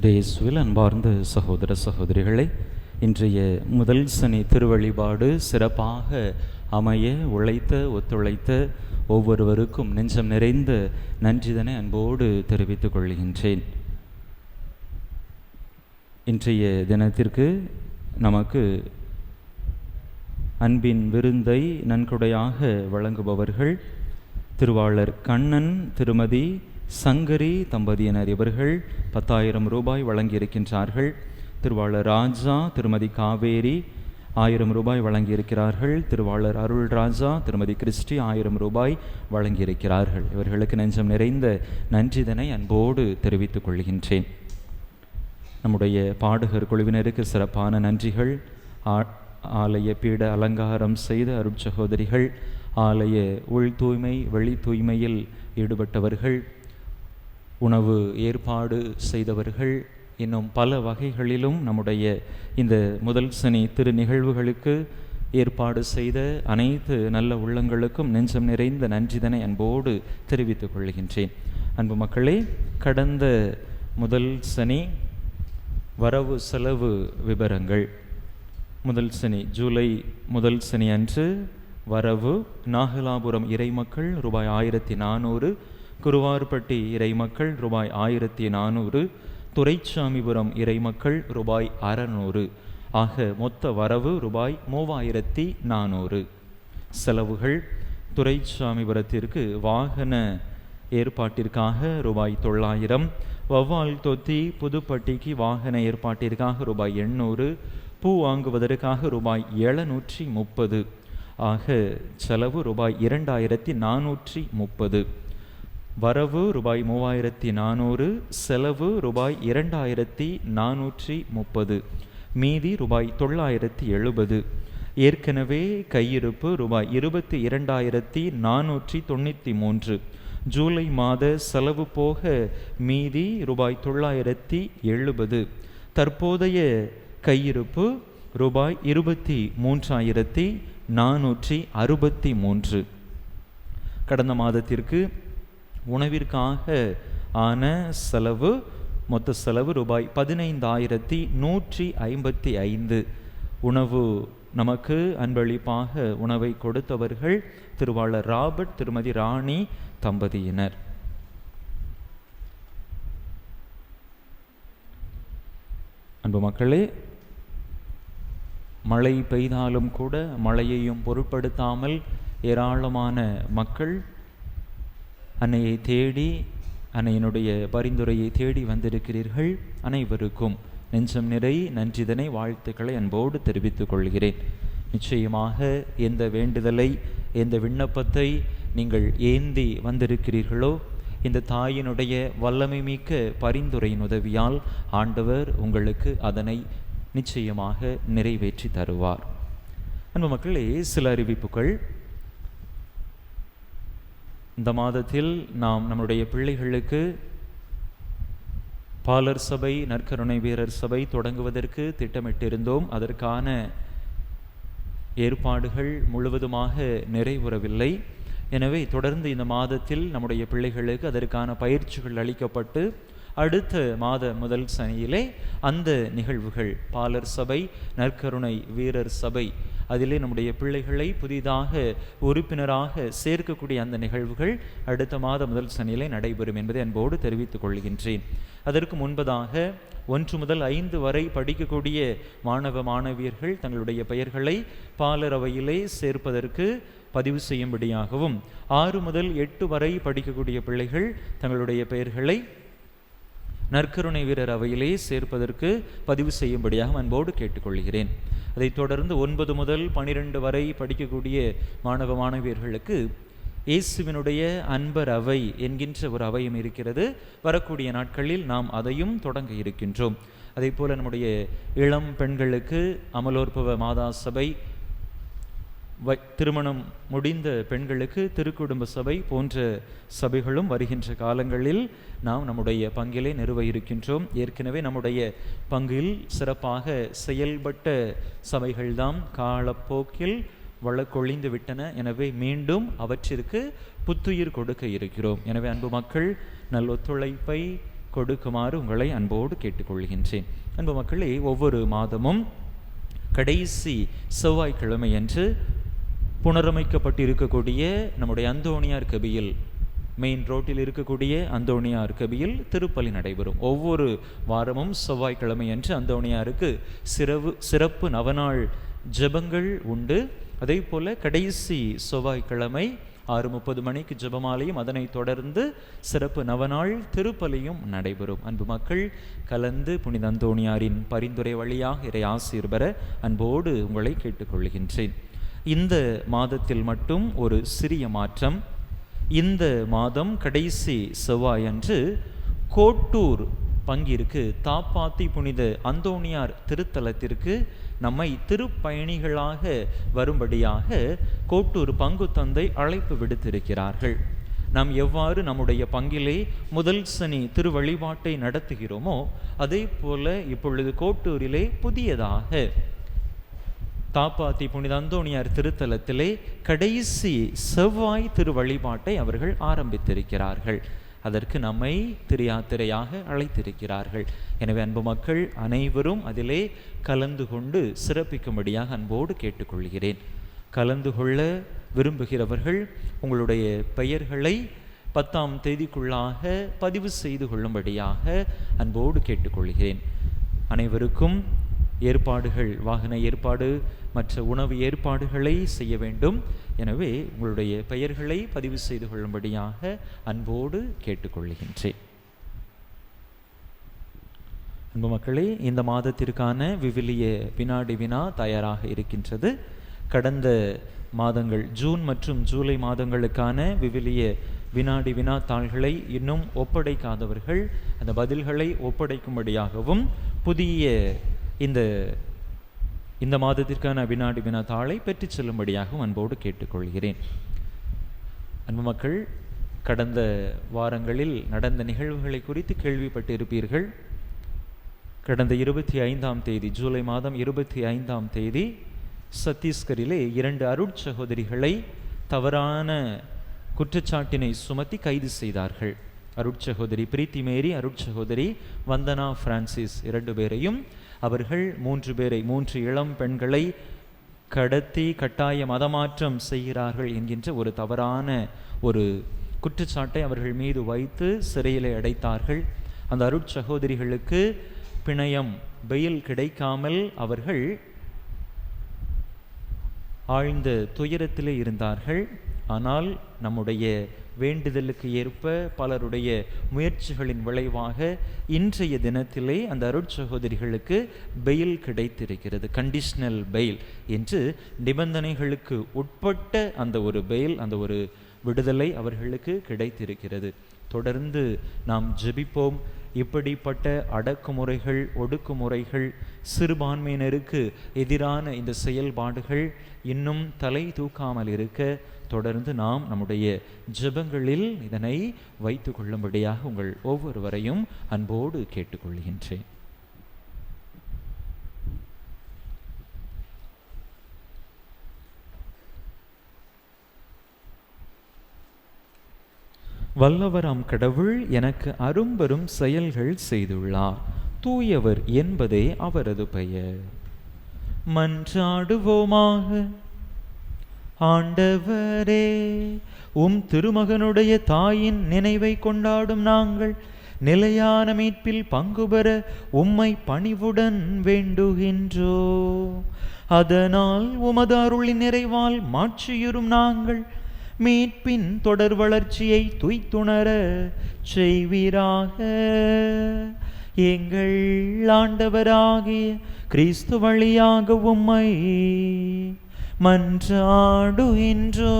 இயேசுவில் அன்பார்ந்த சகோதர சகோதரிகளே, இன்றைய முதல் சனி திருவழிபாடு சிறப்பாக அமைய உழைத்த ஒத்துழைத்த ஒவ்வொருவருக்கும் நெஞ்சம் நிறைந்த நன்றிதனை அன்போடு தெரிவித்துக் கொள்கின்றேன். இன்றைய தினத்திற்கு நமக்கு அன்பின் விருந்தை நன்கொடையாக வழங்குபவர்கள் திருவாளர் கண்ணன் திருமதி சங்கரி தம்பதியினர். இவர்கள் 10,000 ரூபாய் வழங்கியிருக்கின்றார்கள். திருவாளர் ராஜா திருமதி காவேரி 1000 ரூபாய் வழங்கியிருக்கிறார்கள். திருவாளர் அருள் ராஜா திருமதி கிறிஸ்டி 1000 ரூபாய் வழங்கியிருக்கிறார்கள். இவர்களுக்கு நெஞ்சம் நிறைந்த நன்றிதனை அன்போடு தெரிவித்துக் கொள்கின்றேன். நம்முடைய பாடகர் குழுவினருக்கு சிறப்பான நன்றிகள். ஆலய பீட அலங்காரம் செய்த அருட்சகோதரிகள், ஆலய உள் தூய்மை வெளி தூய்மையில் ஈடுபட்டவர்கள், உணவு ஏற்பாடு செய்தவர்கள், இன்னும் பல வகைகளிலும் நம்முடைய இந்த முதல் சனி திரு நிகழ்வுகளுக்கு ஏற்பாடு செய்த அனைத்து நல்ல உள்ளங்களுக்கும் நெஞ்சம் நிறைந்த நன்றிதனை அன்போடு தெரிவித்துக் கொள்கின்றேன். அன்பு மக்களே, கடந்த முதல் சனி வரவு செலவு விபரங்கள். முதல் சனி ஜூலை முதல் சனி அன்று வரவு நாகலாபுரம் இறைமக்கள் ரூபாய் 1400, குருவார்பட்டி இறைமக்கள் ரூபாய் 1400, துரைச்சாமிபுரம் இறைமக்கள் ரூபாய் 600. ஆக மொத்த வரவு ரூபாய் 3400. செலவுகள்: துரைச்சாமிபுரத்திற்கு வாகன ஏற்பாட்டிற்காக ரூபாய் 900, வவ்வால் தொத்தி புதுப்பட்டிக்கு வாகன ஏற்பாட்டிற்காக ரூபாய் 800, பூ வாங்குவதற்காக ரூபாய் 730. ஆக செலவு ரூபாய் 2430. வரவு ரூபாய் 3400, செலவு ரூபாய் 2430, மீதி ரூபாய் 970. ஏற்கனவே கையிருப்பு ரூபாய் 22,493. ஜூலை மாத செலவு போக மீதி ரூபாய் 970. தற்போதைய கையிருப்பு ரூபாய் 23,463. கடந்த மாதத்திற்கு உணவிற்காக ஆன செலவு, மொத்த செலவு ரூபாய் 15,155. உணவு நமக்கு அன்பளிப்பாக உணவை கொடுத்தவர்கள் திருவாளர் ராபர்ட் திருமதி ராணி தம்பதியினர். அன்பு மக்களே, மழை பெய்தாலும் கூட மழையையும் பொருட்படுத்தாமல் ஏராளமான மக்கள் அன்னையை தேடி, அன்னையினுடைய பரிந்துரையை தேடி வந்திருக்கிறீர்கள். அனைவருக்கும் நெஞ்சம் நிறை நன்றிதனை வாழ்த்துக்களை அன்போடு தெரிவித்துக் கொள்கிறேன். நிச்சயமாக எந்த வேண்டுதலை, எந்த விண்ணப்பத்தை நீங்கள் ஏந்தி வந்திருக்கிறீர்களோ, இந்த தாயினுடைய வல்லமை மிக்க பரிந்துரையின் உதவியால் ஆண்டவர் உங்களுக்கு அதனை நிச்சயமாக நிறைவேற்றி தருவார். அன்பு மக்களே, சில அறிவிப்புகள். இந்த மாதத்தில் நாம் நம்முடைய பிள்ளைகளுக்கு பாலர் சபை, நற்கருணை வீரர் சபை தொடங்குவதற்கு திட்டமிட்டிருந்தோம். அதற்கான ஏற்பாடுகள் முழுவதுமாக நிறைவுறவில்லை. எனவே தொடர்ந்து இந்த மாதத்தில் நம்முடைய பிள்ளைகளுக்கு அதற்கான பயிற்சிகள் அளிக்கப்பட்டு அடுத்த மாத முதல் சனியிலே அந்த நிகழ்வுகள், பாலர் சபை, நற்கருணை வீரர் சபை, அதிலே நம்முடைய பிள்ளைகளை புதிதாக உறுப்பினராக சேர்க்கக்கூடிய அந்த நிகழ்வுகள் அடுத்த மாத முதல் சனியிலே நடைபெறும் என்பதை அன்போடு தெரிவித்துக் கொள்கின்றேன். அதற்கு முன்பதாக 1 முதல் 5 வரை படிக்கக்கூடிய மாணவ மாணவியர்கள் தங்களுடைய பெயர்களை பாலர் அவையிலே சேர்ப்பதற்கு பதிவு செய்யும்படியாகவும், 6 முதல் 8 வரை படிக்கக்கூடிய பிள்ளைகள் தங்களுடைய பெயர்களை நற்கருணை வீரர் அவையிலே சேர்ப்பதற்கு பதிவு செய்யும்படியாக அன்போடு கேட்டுக்கொள்கிறேன். அதைத் தொடர்ந்து 9 முதல் 12 வரை படிக்கக்கூடிய மாணவ மாணவியர்களுக்கு இயேசுவினுடைய அன்பர் அவை என்கின்ற ஒரு அவையும் இருக்கிறது. வரக்கூடிய நாட்களில் நாம் அதையும் தொடங்க இருக்கின்றோம். அதே போல நம்முடைய இளம் பெண்களுக்கு அமலோற்பவ மாதா சபை, திருமணம் முடிந்த பெண்களுக்கு திருக்குடும்ப சபை போன்ற சபைகளும் வருகின்ற காலங்களில் நாம் நம்முடைய பங்கிலே நிறுவ இருக்கின்றோம். ஏற்கனவே நம்முடைய பங்கில் சிறப்பாக செயல்பட்ட சபைகள்தான் காலப்போக்கில் வழக்கொழிந்து விட்டன. எனவே மீண்டும் அவற்றிற்கு புத்துயிர் கொடுக்க இருக்கிறோம். எனவே அன்பு மக்கள், நல்ல ஒத்துழைப்பை கொடுக்குமாறு உங்களை அன்போடு கேட்டுக்கொள்கின்றேன். அன்பு மக்களே, ஒவ்வொரு மாதமும் கடைசி செவ்வாய்க்கிழமை அன்று புனரமைக்கப்பட்டிருக்கக்கூடிய நம்முடைய அந்தோணியார் கபியில், மெயின் ரோட்டில் இருக்கக்கூடிய அந்தோணியார் கபியில் திருப்பலி நடைபெறும். ஒவ்வொரு வாரமும் செவ்வாய்க்கிழமை அன்று அந்தோணியாருக்கு சிறப்பு நவநாள் ஜெபங்கள் உண்டு. அதே போல கடைசி செவ்வாய்க்கிழமை 6:30 மணிக்கு ஜெபமாலையும் அதனைத் தொடர்ந்து சிறப்பு நவநாள் திருப்பலியும் நடைபெறும். அன்பு மக்கள், கலந்து புனித அந்தோணியாரின் பரிந்துரை வழியாக இறை ஆசீர் பெற அன்போடு உங்களை கேட்டுக்கொள்கின்றேன். இந்த மாதத்தில் மட்டும் ஒரு சிறிய மாற்றம். இந்த மாதம் கடைசி செவ்வாய் அன்று கோட்டூர் பங்கிற்கு, தாப்பாத்தி புனித அந்தோணியார் திருத்தலத்திற்கு நம்மை திருப்பயணிகளாக வரும்படியாக கோட்டூர் பங்கு தந்தை அழைப்பு விடுத்திருக்கிறார்கள். நாம் எவ்வாறு நம்முடைய பங்கிலே முதல் சனி திரு வழிபாட்டை நடத்துகிறோமோ அதே போல இப்பொழுது கோட்டூரிலே புதியதாக தாப்பாத்தி புனித அந்தோணியார் திருத்தலத்திலே கடைசி செவ்வாய் திரு வழிபாட்டை அவர்கள் ஆரம்பித்திருக்கிறார்கள். அதற்கு நம்மை திருயாத்திரையாக அழைத்திருக்கிறார்கள். எனவே அன்பு மக்கள் அனைவரும் அதிலே கலந்து கொண்டு சிறப்பிக்கும்படியாக அன்போடு கேட்டுக்கொள்கிறேன். கலந்து கொள்ள விரும்புகிறவர்கள் உங்களுடைய பெயர்களை 10ஆம் தேதிக்குள்ளாக பதிவு செய்து கொள்ளும்படியாக அன்போடு கேட்டுக்கொள்கிறேன். அனைவருக்கும் ஏற்பாடுகள், வாகன ஏற்பாடு, மற்ற உணவு ஏற்பாடுகளை செய்ய வேண்டும். எனவே உங்களுடைய பெயர்களை பதிவு செய்து கொள்ளும்படியாக அன்போடு கேட்டுக்கொள்கின்றேன். அன்பு மக்களே, இந்த மாதத்திற்கான விவிலிய வினாடி வினா தயாராக இருக்கின்றது. கடந்த மாதங்கள் ஜூன் மற்றும் ஜூலை மாதங்களுக்கான விவிலிய வினாடி வினா தாள்களை இன்னும் ஒப்படைக்காதவர்கள் அந்த பதில்களை ஒப்படைக்கும்படியாகவும் புதிய இந்த மாதத்திற்கான வினாடி வினா தாளை பெற்றுச் செல்லும்படியாகவும் அன்போடு கேட்டுக்கொள்கிறேன். அன்பு மக்கள், கடந்த வாரங்களில் நடந்த நிகழ்வுகளை குறித்து கேள்விப்பட்டு இருப்பீர்கள். கடந்த 25ஆம் தேதி, ஜூலை மாதம் 25ஆம் தேதி சத்தீஸ்கரிலே 2 அருட்சகோதரிகளை தவறான குற்றச்சாட்டினை சுமத்தி கைது செய்தார்கள். அருட்சகோதரி பிரீத்தி மேரி, அருட்சகோதரி வந்தனா பிரான்சிஸ் 2 பேரையும் அவர்கள் 3 பேரை, 3 இளம் பெண்களை கடத்தி கட்டாய மதமாற்றம் செய்கிறார்கள் என்கின்ற ஒரு தவறான ஒரு குற்றச்சாட்டை அவர்கள் மீது வைத்து சிறையிலே அடைத்தார்கள். அந்த அருட்சகோதரிகளுக்கு பிணையம், பெயில் கிடைக்காமல் அவர்கள் ஆழ்ந்த துயரத்திலே இருந்தார்கள். ஆனால் நம்முடைய வேண்டுதலுக்கு ஏற்ப பலருடைய முயற்சிகளின் விளைவாக இன்றைய தினத்திலே அந்த அருட்சகோதரிகளுக்கு பெயில் கிடைத்திருக்கிறது. கண்டிஷனல் பெயில் என்று நிபந்தனைகளுக்கு உட்பட்ட அந்த ஒரு பெயில், அந்த ஒரு விடுதலை அவர்களுக்கு கிடைத்திருக்கிறது. தொடர்ந்து நாம் ஜெபிப்போம். இப்படிப்பட்ட அடக்குமுறைகள், ஒடுக்குமுறைகள், சிறுபான்மையினருக்கு எதிரான இந்த செயல்பாடுகள் இன்னும் தலை தூக்காமல் இருக்க தொடர்ந்து நாம் நம்முடைய ஜெபங்களில் இதனை வைத்து கொள்ளும்படியாக உங்கள் ஒவ்வொருவரையும் அன்போடு கேட்டுக்கொள்கின்றேன். வல்லவராம் கடவுள் எனக்கு அரும்பெரும் செயல்கள் செய்துள்ளார். தூயவர் என்பதே அவரது பெயர். மன்றாடுவோமாக. ஆண்டவரே, திருமகனுடைய தாயின் நினைவை கொண்டாடும் நாங்கள் நிலையான மீட்பில் பங்கு பெற உம்மை பணிவுடன் வேண்டுகின்றோம். அதனால் உமது அருளின் நிறைவால் மாட்சியுறும் நாங்கள் மீட்பின் தொடர் வளர்ச்சியை துய்த்துணர செய்வீராக. எங்கள் ஆண்டவராகிய கிறிஸ்து வழியாக உம்மை மன்றாடுகின்றோ.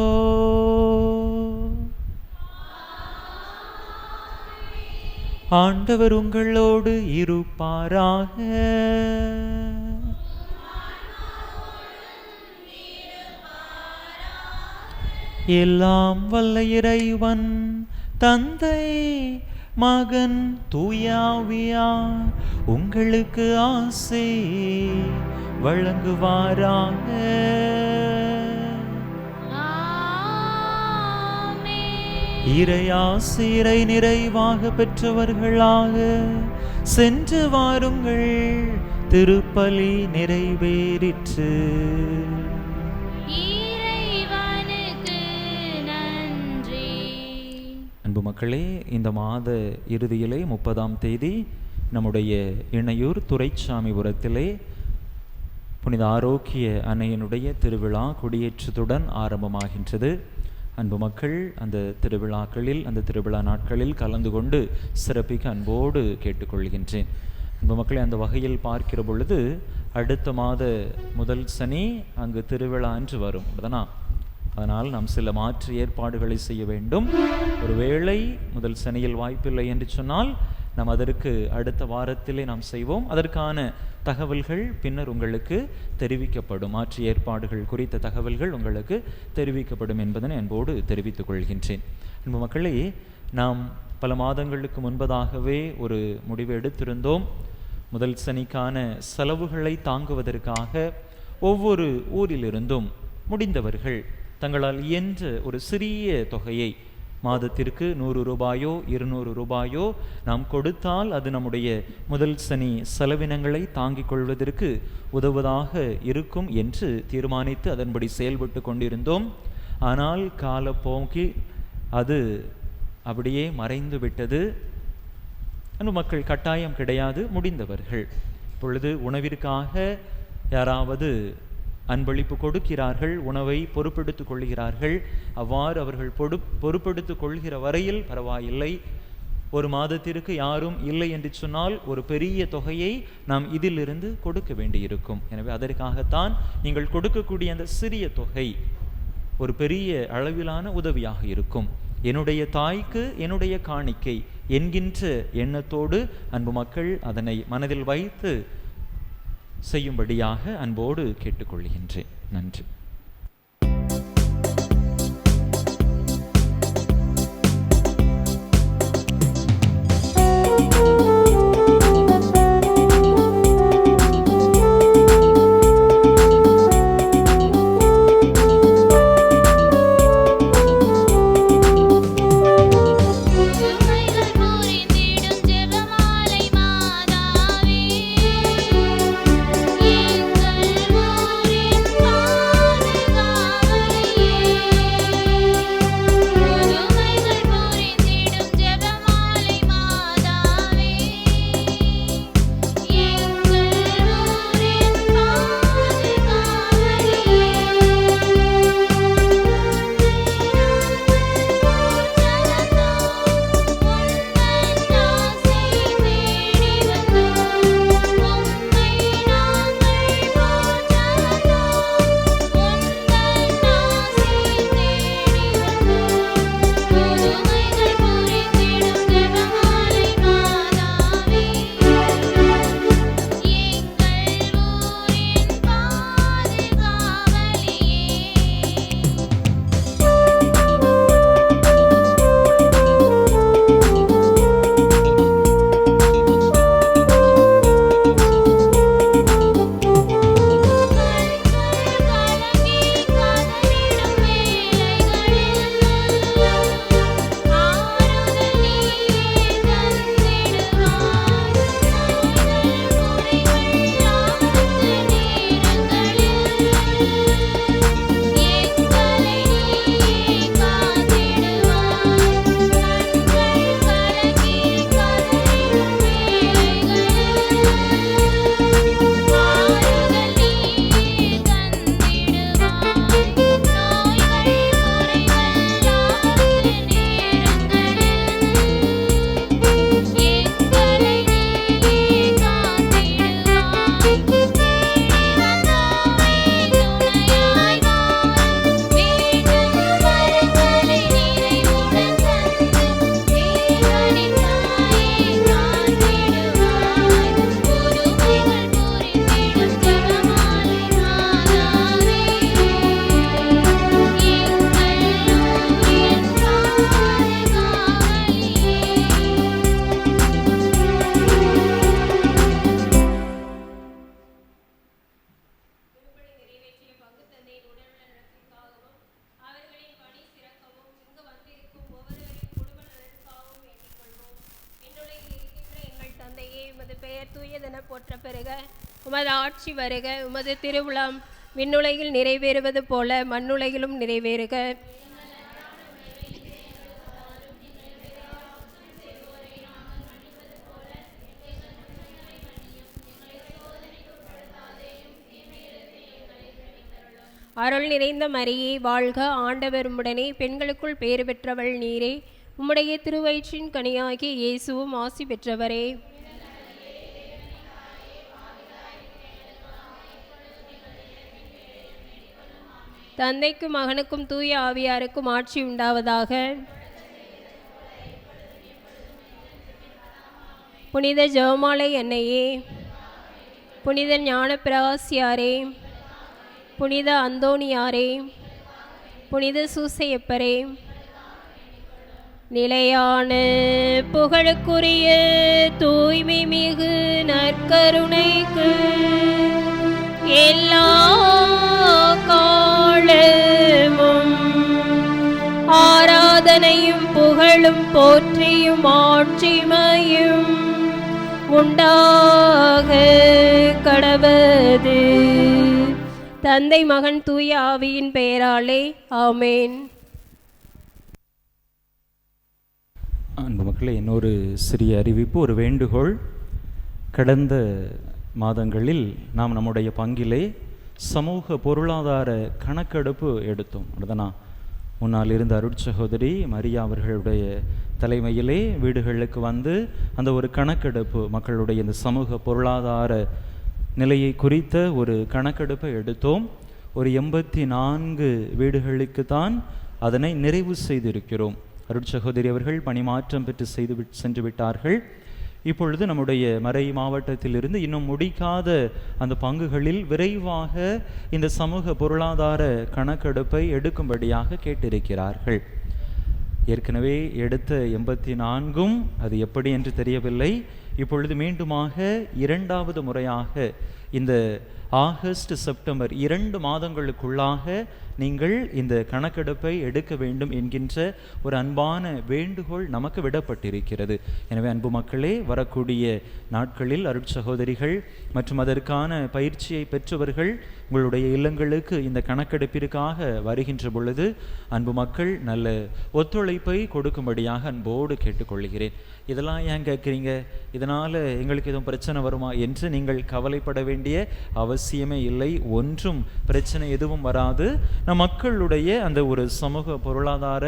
ஆண்டவர் உங்களோடு இருப்பாராக. எல்லாம் வல்ல இறைவன் தந்தை, மகன், தூயாவியார் உங்களுக்கு ஆசை வழங்குவாராக. இறையாசிரை நிறைவாக பெற்றவர்களாக சென்று வாருங்கள், திருப்பலி நிறைவேறிற்று. அன்பு மக்களே, இந்த மாத இறுதியிலே 30ஆம் தேதி நம்முடைய இணையூர் துரைச்சாமிபுரத்திலே புனித ஆரோக்கிய அன்னையினுடைய திருவிழா கொடியேற்றத்துடன் ஆரம்பமாகின்றது. அன்பு மக்கள், அந்த திருவிழாக்களில், அந்த திருவிழா நாட்களில் கலந்து கொண்டு சிறப்பிக்க அன்போடு கேட்டுக்கொள்கின்றேன். அன்பு மக்களை, அந்த வகையில் பார்க்கிற பொழுது அடுத்த மாத முதல் சனி அங்கு திருவிழா அன்று வரும், அப்படிதானா? அதனால் நாம் சில மாற்று ஏற்பாடுகளை செய்ய வேண்டும். ஒருவேளை முதல் சனியில் வாய்ப்பில்லை என்று சொன்னால் நாம் அதற்கு அடுத்த வாரத்திலே நாம் செய்வோம். அதற்கான தகவல்கள் பின்னர் உங்களுக்கு தெரிவிக்கப்படும். மாற்று ஏற்பாடுகள் குறித்த தகவல்கள் உங்களுக்கு தெரிவிக்கப்படும் என்பதனை அன்போடு தெரிவித்துக் கொள்கின்றேன். அன்பு மக்களே, நாம் பல மாதங்களுக்கு முன்பதாகவே ஒரு முடிவு எடுத்திருந்தோம். முதல் சனிக்கான செலவுகளை தாங்குவதற்காக ஒவ்வொரு ஊரிலிருந்தும் முடிந்தவர்கள் தங்களால் இயன்ற ஒரு சிறிய தொகையை, மாதத்திற்கு 100 ரூபாயோ 200 ரூபாயோ நாம் கொடுத்தால் அது நம்முடைய முதல் சனி செலவினங்களை தாங்கிக் கொள்வதற்கு உதவுவதாக இருக்கும் என்று தீர்மானித்து அதன்படி செயல்பட்டு கொண்டிருந்தோம். ஆனால் காலப்போக்கில் அது அப்படியே மறைந்து விட்டது. அன்பு மக்கள், கட்டாயம் கிடையாது. முடிந்தவர்கள் இப்பொழுது உணவிற்காக யாராவது அன்பளிப்பு கொடுக்கிறார்கள், உணவை பொறுப்பெடுத்து கொள்கிறார்கள். அவ்வாறு அவர்கள் பொறுப்பெடுத்து கொள்கிற வரையில் பரவாயில்லை. ஒரு மாதத்திற்கு யாரும் இல்லை என்று சொன்னால் ஒரு பெரிய தொகையை நாம் இதிலிருந்து கொடுக்க வேண்டியிருக்கும். எனவே அதற்காகத்தான் நீங்கள் கொடுக்கக்கூடிய அந்த சிறிய தொகை ஒரு பெரிய அளவிலான உதவியாக இருக்கும். என்னுடைய தாய்க்கு என்னுடைய காணிக்கை என்கின்ற எண்ணத்தோடு அன்பு மக்கள் அதனை மனதில் வைத்து செய்யும்படியாக அன்போடு கேட்டுக்கொள்கின்றேன். நன்றி. எங்கள் ஊரின் உமது ஆட்சி வருக. உமது திருவுளம் விண்ணுலகில் நிறைவேறுவது போல மண்ணுலகிலும் நிறைவேறுக. அருள் நிறைந்த மரியே வாழ்க, ஆண்டவர் உம்முடனே, பெண்களுக்குள் பேறு பெற்றவள் நீரே. உம்முடைய திருவயிற்றின் கனியாகிய இயேசுவும் ஆசி பெற்றவரே. தந்தைக்கும் மகனுக்கும் தூய ஆவியாருக்கும் ஆட்சி உண்டாவதாக. புனித ஜெபமாலை அன்னையே, புனித ஞானப்பிரகாசியாரே, புனித அந்தோணியாரே, புனித சூசையப்பரே, நிலையான புகழுக்குரிய தூய்மை மிகு நற்கருணைக்கு எல்லா காலமும் ஆராதனையும் புகழும் போற்றியும் ஆட்சிமையும் உண்டாக கடவது. தந்தை மகன் தூய ஆவியின் பெயராலே ஆமேன். அன்பு மக்களே, இன்னொரு சிறிய அறிவிப்பு, ஒரு வேண்டுகோள். கடந்த மாதங்களில் நாம் நம்முடைய பங்கிலே சமூக பொருளாதார கணக்கெடுப்பு எடுத்தோம். அதுதானா முன்னால் இருந்த அருட்சகோதரி மரியா அவர்களுடைய தலைமையிலே வீடுகளுக்கு வந்து அந்த ஒரு கணக்கெடுப்பு, மக்களுடைய இந்த சமூக பொருளாதார நிலையை குறித்த ஒரு கணக்கெடுப்பை எடுத்தோம். ஒரு 84 வீடுகளுக்கு தான் அதனை நிறைவு செய்திருக்கிறோம். அருட்சகோதரி அவர்கள் பணிமாற்றம் பெற்று சென்று விட்டார்கள். இப்பொழுது நம்முடைய மறை மாவட்டத்திலிருந்து இன்னும் முடிக்காத அந்த பங்குகளில் விரைவாக இந்த சமூக பொருளாதார கணக்கெடுப்பை எடுக்கும்படியாக கேட்டிருக்கிறார்கள். ஏற்கனவே எடுத்த 84ம் அது எப்படி என்று தெரியவில்லை. இப்பொழுது மீண்டுமாக 2வது முறையாக இந்த ஆகஸ்ட் செப்டம்பர் 2 மாதங்களுக்குள்ளாக நீங்கள் இந்த கணக்கெடுப்பை எடுக்க வேண்டும் என்கின்ற ஒரு அன்பான வேண்டுகோள் நமக்கு விடப்பட்டிருக்கிறது. எனவே அன்பு மக்களே, வரக்கூடிய நாட்களில் அருட்சகோதரிகள் மற்றும் அதற்கான பயிற்சியை பெற்றவர்கள் உங்களுடைய இல்லங்களுக்கு இந்த கணக்கெடுப்பிற்காக வருகின்ற பொழுது அன்பு மக்கள் நல்ல ஒத்துழைப்பை கொடுக்கும்படியாக அன்போடு கேட்டுக்கொள்கிறேன். இதெல்லாம் ஏன் கேட்குறீங்க, இதனால் எங்களுக்கு எதுவும் பிரச்சனை வருமா என்று நீங்கள் கவலைப்பட வேண்டிய அவசியமே இல்லை. ஒன்றும் பிரச்சனை எதுவும் வராது. நம் மக்களுடைய அந்த ஒரு சமூக பொருளாதார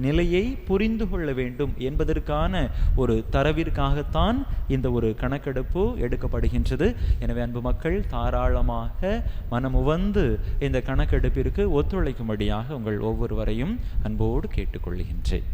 நிலையை புரிந்து கொள்ள வேண்டும் என்பதற்கான ஒரு தரவிற்காகத்தான் இந்த ஒரு கணக்கெடுப்பு எடுக்கப்படுகின்றது. எனவே அன்பு மக்கள் தாராளமாக மனமுவந்து இந்த கணக்கெடுப்பிற்கு ஒத்துழைக்கும்படியாக உங்கள் ஒவ்வொருவரையும் அன்போடு கேட்டுக்கொள்கின்றேன்.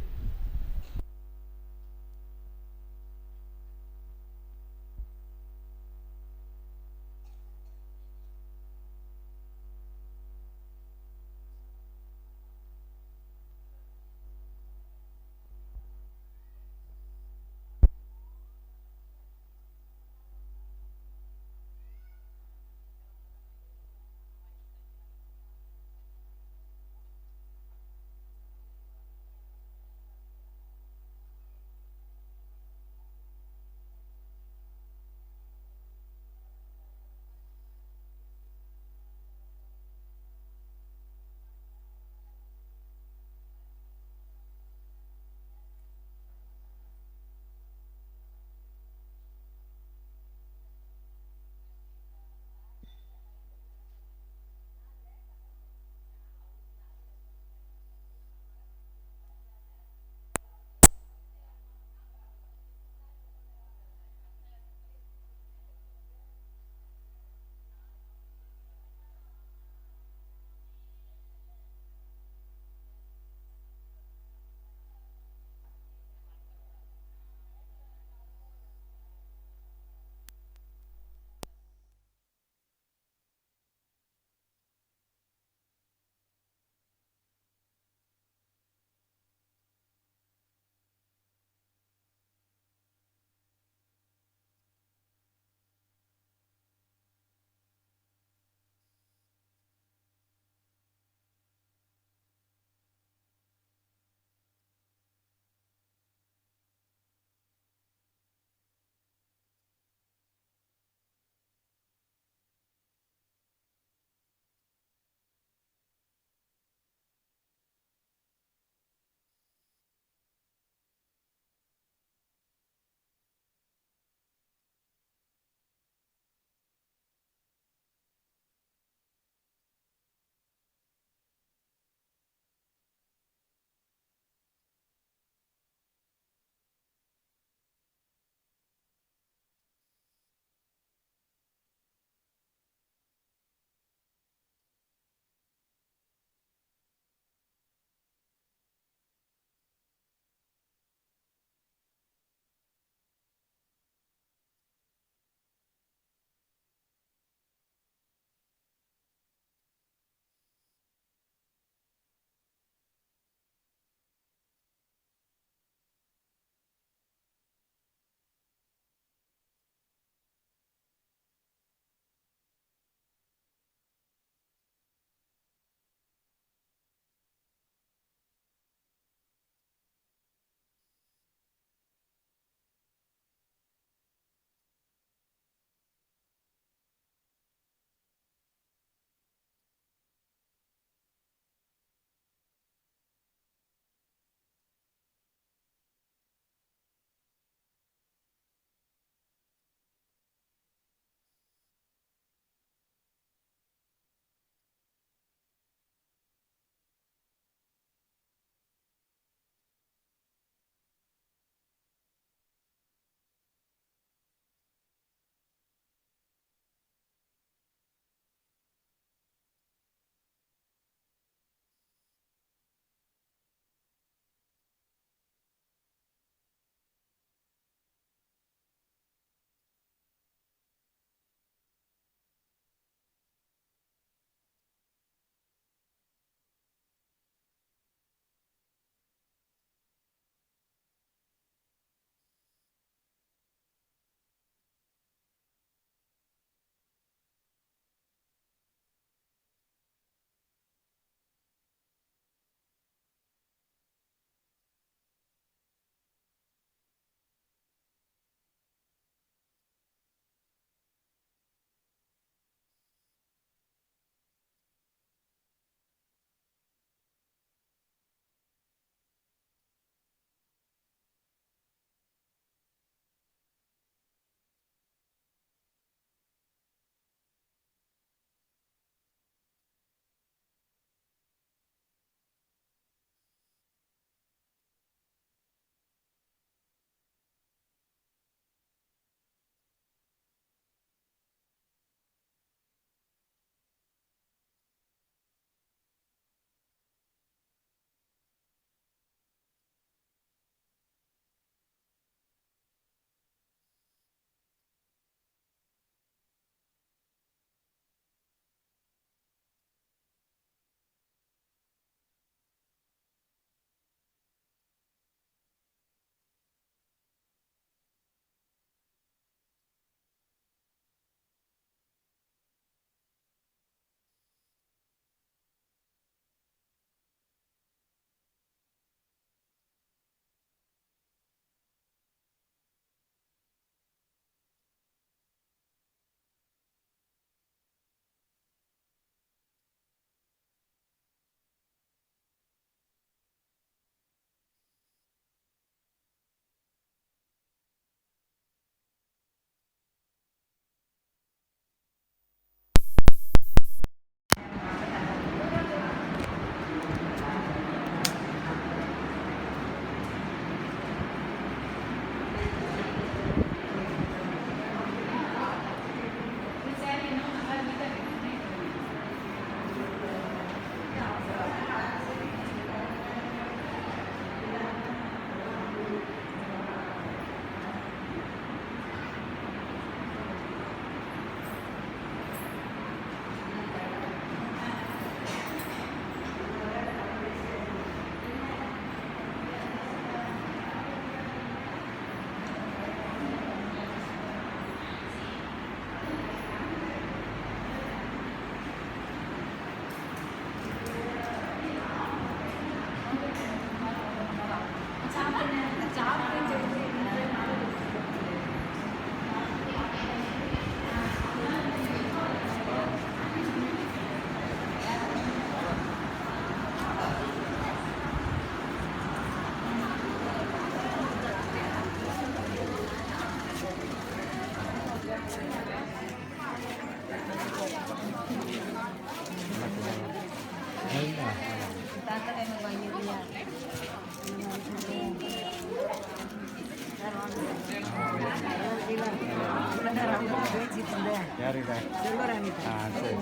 யாருக்கிட்ட? ஆ சரி.